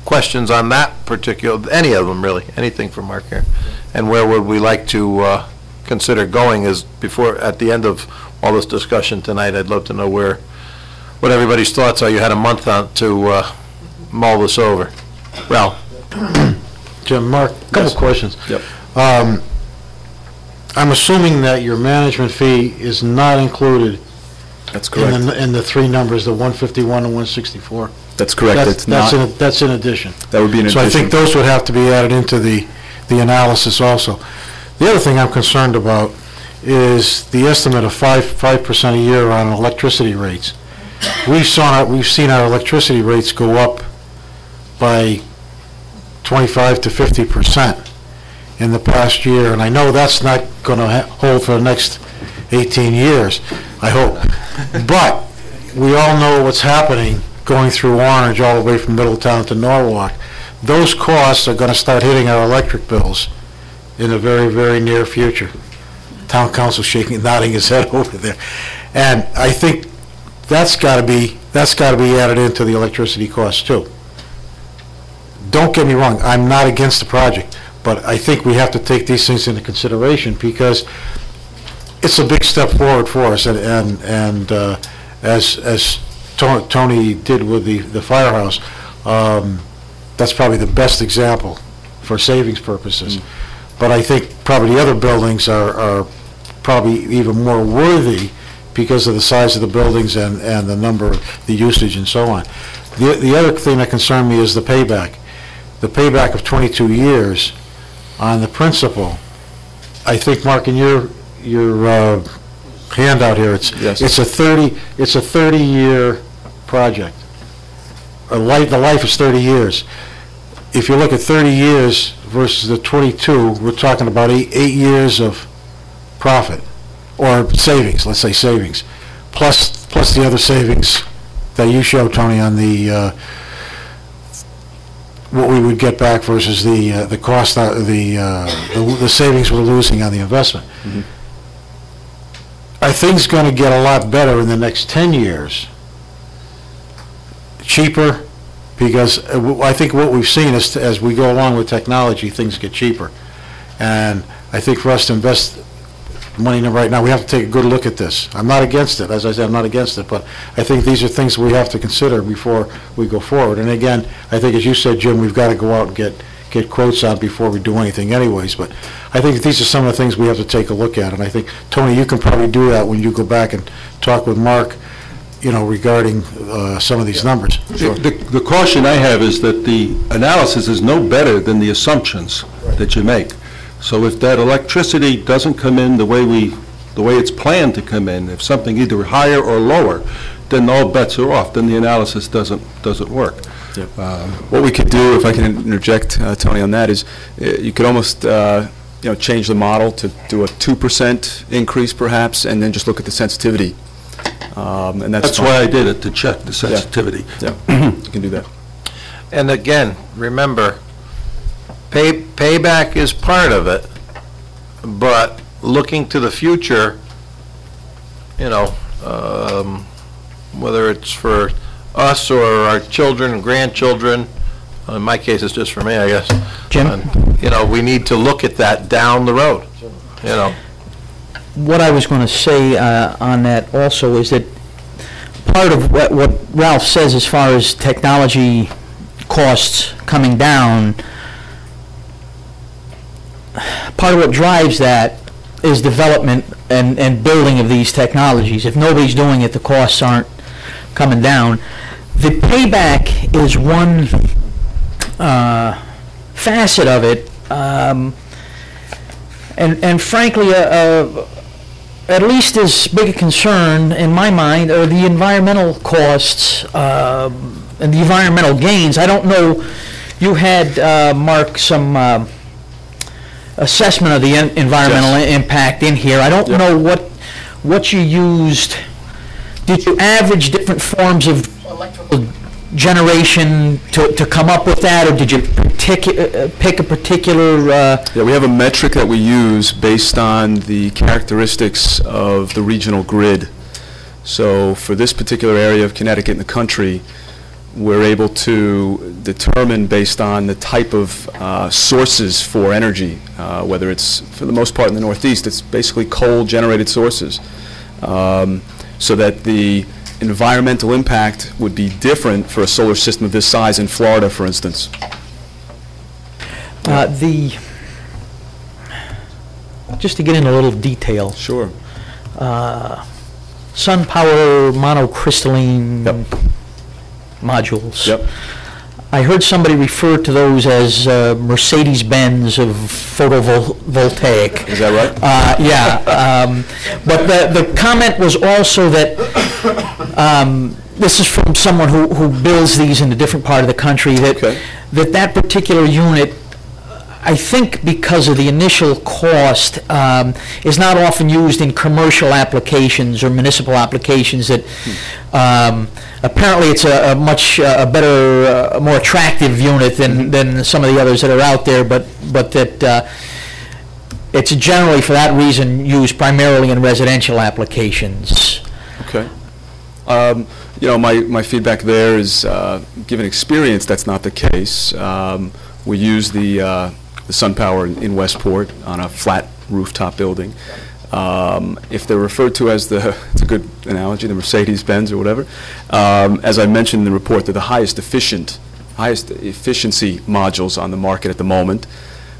questions on that particular, any of them really, anything from Mark here? And where would we like to consider going is before, at the end of all this discussion tonight, I'd love to know what everybody's thoughts are. You had a month on to mull this over. Ralph. Jim, Mark, a couple questions. Yep. I'm assuming that your management fee is not included. That's correct. In the three numbers, the 151 and 164. That's correct. That's in addition. That would be in addition. So I think those would have to be added into the analysis also. The other thing I'm concerned about is the estimate of 5% a year on electricity rates. We've seen our electricity rates go up by 25 to 50% in the past year, and I know that's not going to hold for the next 18 years, I hope. But we all know what's happening going through Orange all the way from Middletown to Norwalk. Those costs are going to start hitting our electric bills in the very, very near future. Town council nodding his head over there. And I think that's got to be added into the electricity costs too. Don't get me wrong, I'm not against the project, but I think we have to take these things into consideration because it's a big step forward for us, and as Tony did with the firehouse, that's probably the best example for savings purposes. But I think probably the other buildings are probably even more worthy because of the size of the buildings and the number, the usage and so on. The other thing that concerned me is the payback. The payback of 22 years on the principal. I think, Mark, in your handout here, it's a 30-year project. The life is 30 years. If you look at 30 years versus the 22, we're talking about eight years of profit or savings. Let's say savings, plus the other savings that you showed, Tony, on the what we would get back versus the cost, the savings we're losing on the investment. Are things going to get a lot better in the next 10 years? Cheaper? Because I think what we've seen is as we go along with technology, things get cheaper. And I think for us to invest money right now, we have to take a good look at this. I'm not against it. As I said, I'm not against it, but I think these are things we have to consider before we go forward. And again, I think as you said, Jim, we've got to go out and get quotes out before we do anything anyways. But I think these are some of the things we have to take a look at. And I think, Tony, you can probably do that when you go back and talk with Mark, regarding some of these numbers. Sure. The caution I have is that the analysis is no better than the assumptions that you make. So if that electricity doesn't come in the way it's planned to come in, if something either higher or lower, then all bets are off. Then the analysis doesn't work. Yep. What we could do, if I can interject, Tony, on that, is you could almost change the model to do a 2% increase, perhaps, and then just look at the sensitivity. And that's why I did it, to check the sensitivity. Yeah. You can do that. And again, remember, payback is part of it, but looking to the future, whether it's for us or our children and grandchildren, in my case, it's just for me, I guess. Jim? You know, we need to look at that down the road, you know. What I was going to say on that also is that part of what Ralph says as far as technology costs coming down, part of what drives that is development and building of these technologies. If nobody's doing it, the costs aren't coming down. The payback is one facet of it, and frankly, at least as big a concern in my mind are the environmental costs and the environmental gains. I don't know, you had, Mark, some assessment of the environmental impact in here. I don't know what you used. Did you average different forms of electrical generation to come up with that, or did you pick a particular... Yeah, we have a metric that we use based on the characteristics of the regional grid. So for this particular area of Connecticut and the country, we're able to determine based on the type of sources for energy, whether it's, for the most part in the Northeast, it's basically coal-generated sources, so that the environmental impact would be different for a solar system of this size in Florida, for instance. Just to get in a little detail. Sure. Sun power monocrystalline modules. Yep. I heard somebody refer to those as Mercedes-Benz of photovoltaic. Is that right? Yeah. But the comment was also that this is from someone who builds these in a different part of the country, that that particular unit, I think because of the initial cost, is not often used in commercial applications or municipal applications. That apparently it's a much better, more attractive unit than some of the others that are out there, but that it's generally for that reason used primarily in residential applications. Okay. You know, my feedback there is, given experience, that's not the case. We use the sun power in Westport on a flat rooftop building. If they're referred to as it's a good analogy, the Mercedes-Benz or whatever, as I mentioned in the report, they're the highest efficiency modules on the market at the moment,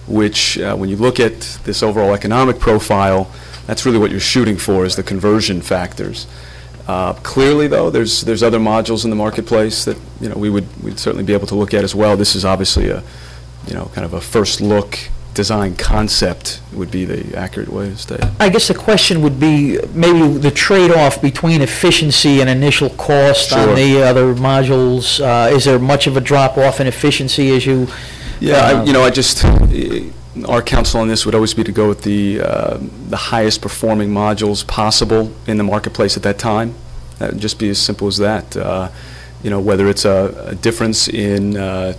which when you look at this overall economic profile, that's really what you're shooting for, is the conversion factors. Clearly, though, there's other modules in the marketplace that we'd certainly be able to look at as well. This is obviously a kind of a first look design concept would be the accurate way to say it. I guess the question would be maybe the trade-off between efficiency and initial cost on the other modules. Is there much of a drop-off in efficiency as you... Yeah, our counsel on this would always be to go with the highest performing modules possible in the marketplace at that time. That would just be as simple as that. Whether it's a difference in a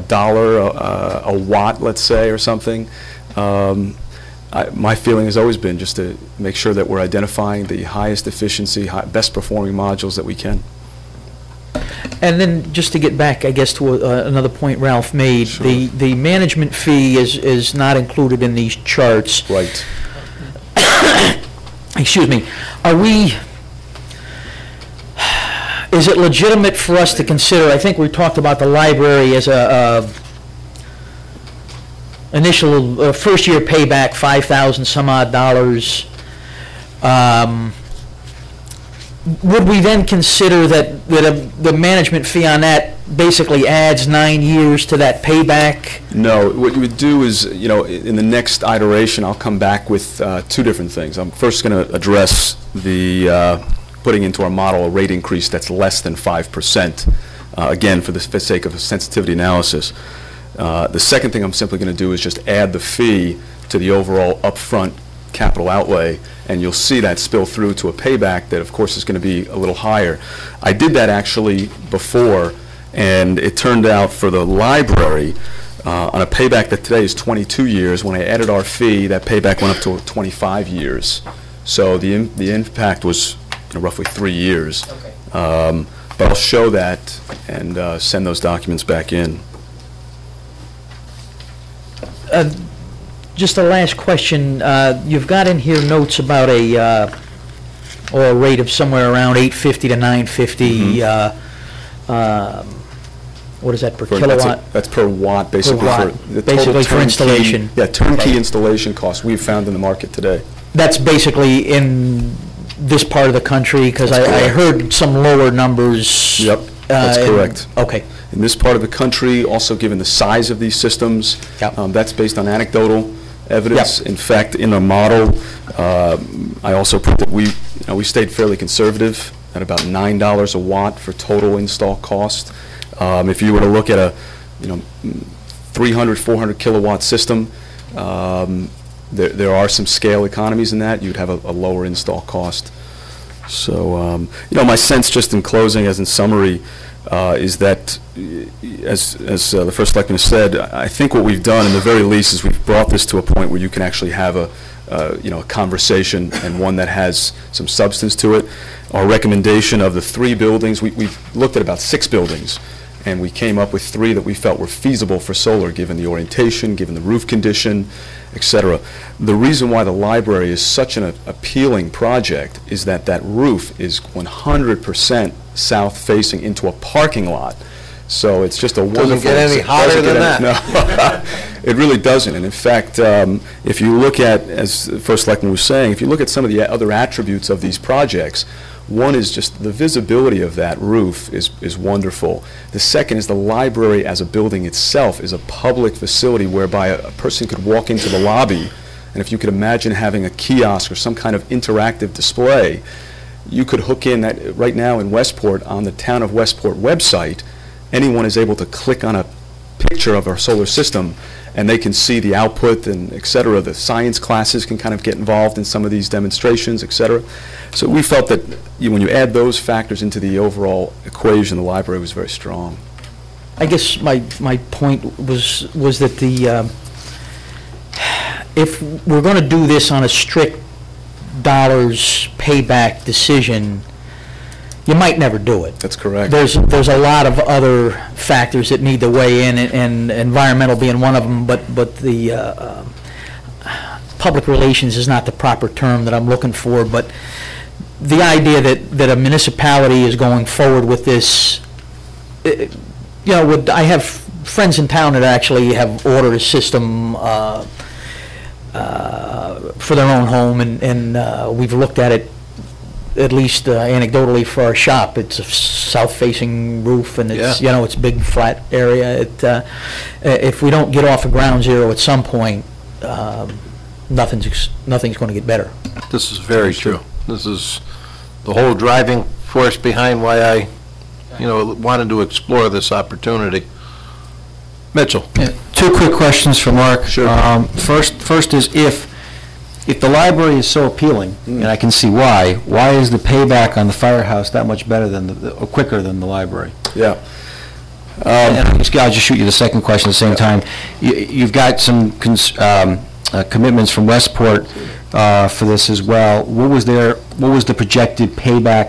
dollar a watt, let's say, or something. My feeling has always been just to make sure that we're identifying the highest efficiency, best performing modules that we can. And then just to get back, I guess, to another point Ralph made, the management fee is not included in these charts. Right. Excuse me. Is it legitimate for us to consider, I think we talked about the library as a initial first year payback, $5,000 some odd dollars. Would we then consider that the management fee on that basically adds 9 years to that payback? No, what you would do is, in the next iteration, I'll come back with two different things. I'm first going to address the putting into our model a rate increase that's less than 5%, again, for the sake of a sensitivity analysis. The second thing I'm simply going to do is just add the fee to the overall upfront capital outlay, and you'll see that spill through to a payback that, of course, is going to be a little higher. I did that actually before, and it turned out for the library, on a payback that today is 22 years, when I added our fee, that payback went up to 25 years. So the impact was roughly 3 years. But I'll show that and send those documents back in. Just a last question. You've got in here notes about a rate of somewhere around 850 to 950. What is that per kilowatt? That's per watt, basically. Per watt, for the basically total for turnkey, installation. Yeah, turnkey Okay. installation costs we've found in the market today. That's basically in this part of the country, because I correct. heard some lower numbers. Yep, that's correct. Okay. In this part of the country, also given the size of these systems, that's based on anecdotal evidence. In fact, in a model, I also put that we stayed fairly conservative at about $9 a watt for total install cost. If you were to look at a 300, 400 kilowatt system, there are some scale economies in that. You'd have a lower install cost. So, my sense, just in closing, as in summary, is that, as the first selectman has said, I think what we've done, in the very least, is we've brought this to a point where you can actually have a conversation, and one that has some substance to it. Our recommendation of the 3 buildings, we've looked at about 6 buildings, and we came up with 3 that we felt were feasible for solar, given the orientation, given the roof condition, etc. The reason why the library is such an appealing project is that that roof is 100% south-facing into a parking lot. So it's just a wonderful... Doesn't get any hotter than that. No, it really doesn't. And in fact, if you look at, as the first selectman was saying, if you look at some of the other attributes of these projects, one is just the visibility of that roof is wonderful. The second is the library as a building itself is a public facility whereby a person could walk into the lobby, and if you could imagine having a kiosk or some kind of interactive display, you could hook in that. Right now in Westport, on the Town of Westport website, anyone is able to click on a picture of our solar system, and they can see the output and et cetera. The science classes can kind of get involved in some of these demonstrations, et cetera. So we felt that when you add those factors into the overall equation, the library was very strong. I guess my point was that if we're going to do this on a strict dollars payback decision, you might never do it. That's correct. There's a lot of other factors that need to weigh in, and environmental being one of them, but the public relations is not the proper term that I'm looking for, but the idea that a municipality is going forward with this, I have friends in town that actually have ordered a system for their own home, and we've looked at it, at least anecdotally, for our shop. It's a south-facing roof, and it's it's big flat area. If we don't get off of ground zero at some point, nothing's going to get better. This is very true. This is the whole driving force behind why I, wanted to explore this opportunity. Mitchell. Yeah, 2 quick questions for Mark. Sure. First is if the library is so appealing, and I can see why is the payback on the firehouse that much better than or quicker than the library? Yeah. And I'll just shoot you the second question at the same time. You've got some commitments from Westport for this as well. What was the projected payback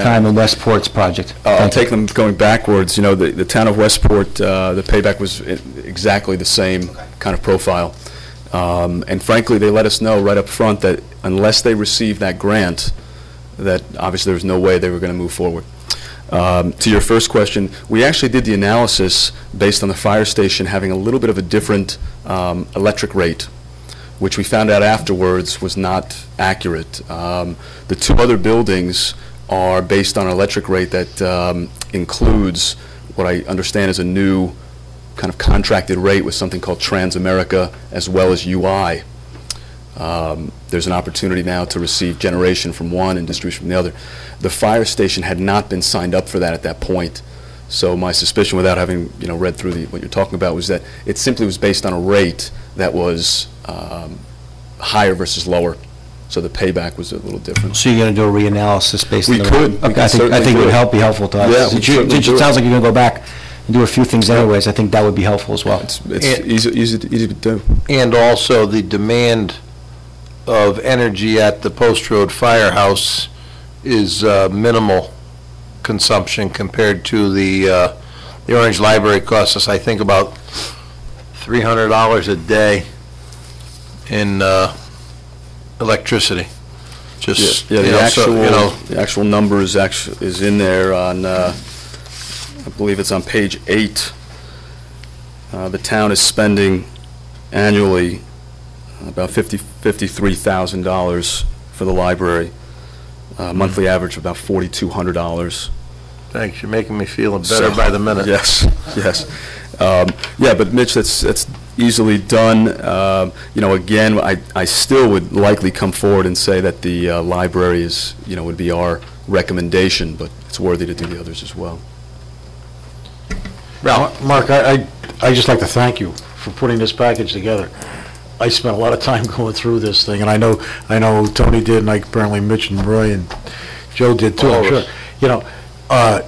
time in Westport's project? I'll take them going backwards. The town of Westport, the payback was exactly the same kind of profile. And frankly, they let us know right up front that unless they received that grant, that obviously there was no way they were going to move forward. To your first question, we actually did the analysis based on the fire station having a little bit of a different electric rate, which we found out afterwards was not accurate. The 2 other buildings are based on an electric rate that includes what I understand is a new kind of contracted rate with something called Transamerica as well as UI. There's an opportunity now to receive generation from one and distribution from the other. The fire station had not been signed up for that at that point. So my suspicion, without having read through what you're talking about, was that it simply was based on a rate that was higher versus lower. So the payback was a little different. So you're going to do a reanalysis based on the rate? Okay, I think it would be helpful to us. Yeah, it sounds like you're going to go back and do a few things anyways. I think that would be helpful as well. It's easy to do. And also the demand of energy at the Post Road Firehouse is minimal consumption compared to the Orange Library costs us, I think, about $300 a day in electricity. Just, Yeah, you the know, actual, so, you know, the actual number is in there on, I believe it's on page 8. The town is spending annually about $53,000 for the library. Monthly average of about $4,200. Thanks, you're making me feel better by the minute. Yes, yes. Yeah, but Mitch, that's easily done. You know, again, I still would likely come forward and say that the library is, you know, would be our recommendation, but it's worthy to do the others as well. Ralph? Mark, I just like to thank you for putting this package together. I spent a lot of time going through this thing, and I know Tony did, and apparently Mitch and Roy and Joe did too, I'm sure. You know,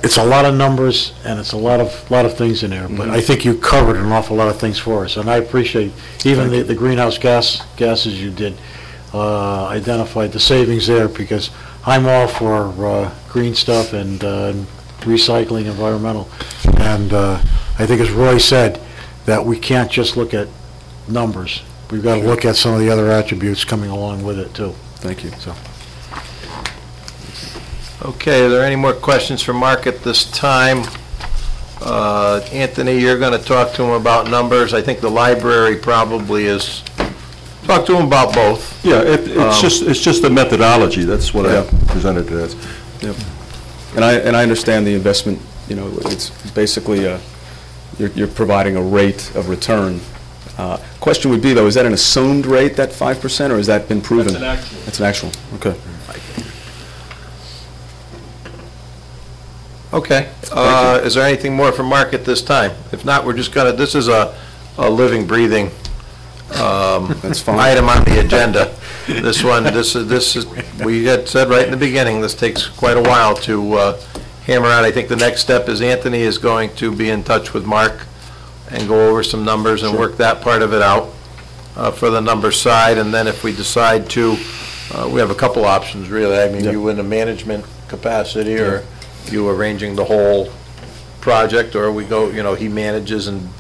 it's a lot of numbers, and it's a lot of things in there, but I think you covered an awful lot of things for us, and I appreciate even the greenhouse gases you did, identified the savings there, because I'm all for green stuff and recycling, environmental, and I think as Roy said, that we can't just look at numbers. We've got to look at some of the other attributes coming along with it too. Thank you. So. Okay, are there any more questions for Mark at this time? Anthony, you're going to talk to him about numbers. I think the library probably is. Talk to him about both. Yeah, it's just the methodology. That's what I presented it as. Yep. And I understand the investment. You know, it's basically you're providing a rate of return. Question would be, though, is that an assumed rate, that 5%, or has that been proven? That's an actual. That's an actual. Okay. Okay. Is there anything more from Mark at this time? If not, we're just going to, this is a living, breathing That's fine. item on the agenda. This is, we had said right in the beginning, this takes quite a while to hammer out. I think the next step is Anthony is going to be in touch with Mark and go over some numbers and work that part of it out for the number side. And then if we decide to, we have a couple options, really. I mean, you in a management capacity, or you arranging the whole project, or we go, you know, he manages and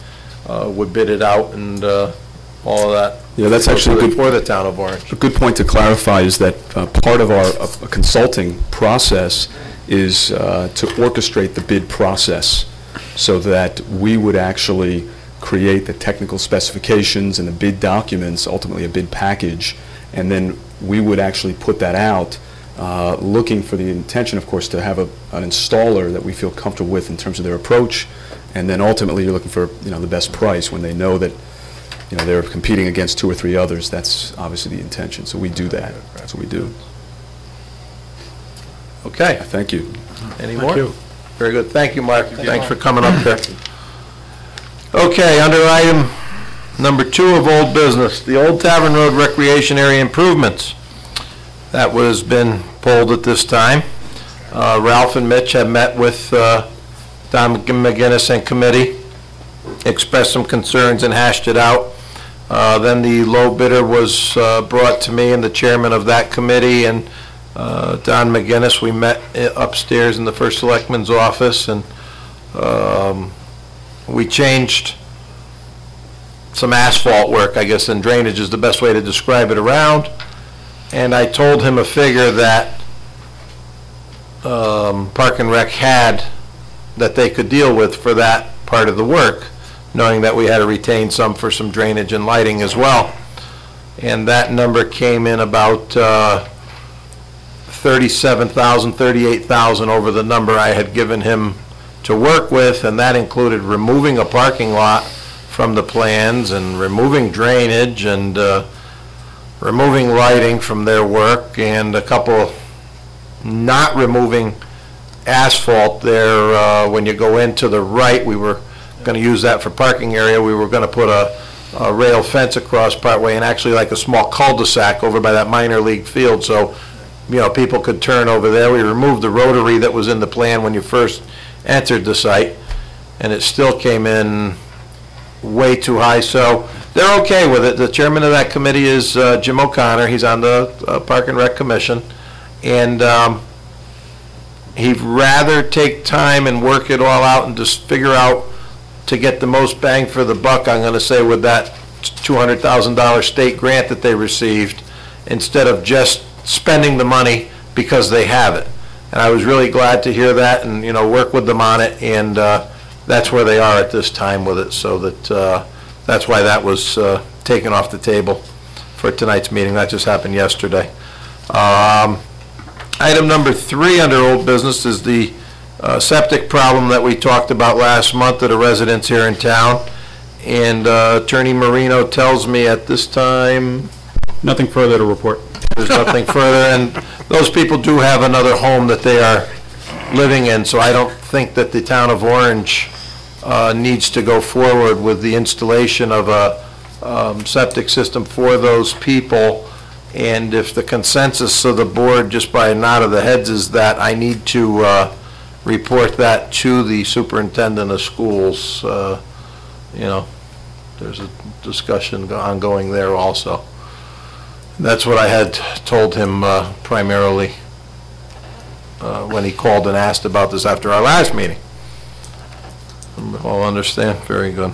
would bid it out and all of that. Yeah, that's actually good for the town of Orange. A good point to clarify is that part of our consulting process is to orchestrate the bid process, so that we would actually create the technical specifications and the bid documents, ultimately a bid package, and then we would actually put that out, looking for the intention, of course, to have an installer that we feel comfortable with in terms of their approach, and then ultimately you're looking for, you know, the best price when they know that, you know, they're competing against 2 or 3 others. That's obviously the intention, so we do that. That's what we do. Okay. Thank you. Any more? Thank you. Very good. Thank you, Mark. Thanks for coming up there. Okay, under item number 2 of old business, the Old Tavern Road Recreation Area Improvements. That was been pulled at this time. Ralph and Mitch have met with Don McGinnis and committee, expressed some concerns and hashed it out. Then the low bidder was brought to me and the chairman of that committee, and Don McGinnis. We met upstairs in the first selectman's office, and we changed some asphalt work, I guess, and drainage is the best way to describe it, around. And I told him a figure that Park and Rec had that they could deal with for that part of the work, knowing that we had to retain some for some drainage and lighting as well. And that number came in about $37,000, $38,000 over the number I had given him to work with, and that included removing a parking lot from the plans and removing drainage and removing lighting from their work, and a couple not removing asphalt there. When you go into the right, we were going to use that for parking area. We were going to put a rail fence across partway, and actually like a small cul-de-sac over by that minor league field, so you know people could turn over there. We removed the rotary that was in the plan when you first entered the site, and it still came in way too high, so they're okay with it. The chairman of that committee is Jim O'Connor. He's on the Park and Rec Commission, and he'd rather take time and work it all out and just figure out to get the most bang for the buck, I'm going to say, with that $200,000 state grant that they received, instead of just spending the money because they have it. And I was really glad to hear that and, work with them on it, and that's where they are at this time with it, so that that's why that was taken off the table for tonight's meeting. That just happened yesterday. Item number 3 under old business is the septic problem that we talked about last month at a residence here in town. And Attorney Marino tells me at this time... Nothing further to report. There's nothing further, and those people do have another home that they are living in, so I don't think that the town of Orange needs to go forward with the installation of a septic system for those people. And if the consensus of the board, just by a nod of the heads, is that I need to report that to the superintendent of schools, there's a discussion ongoing there also. That's what I had told him primarily when he called and asked about this after our last meeting. All understand? Very good.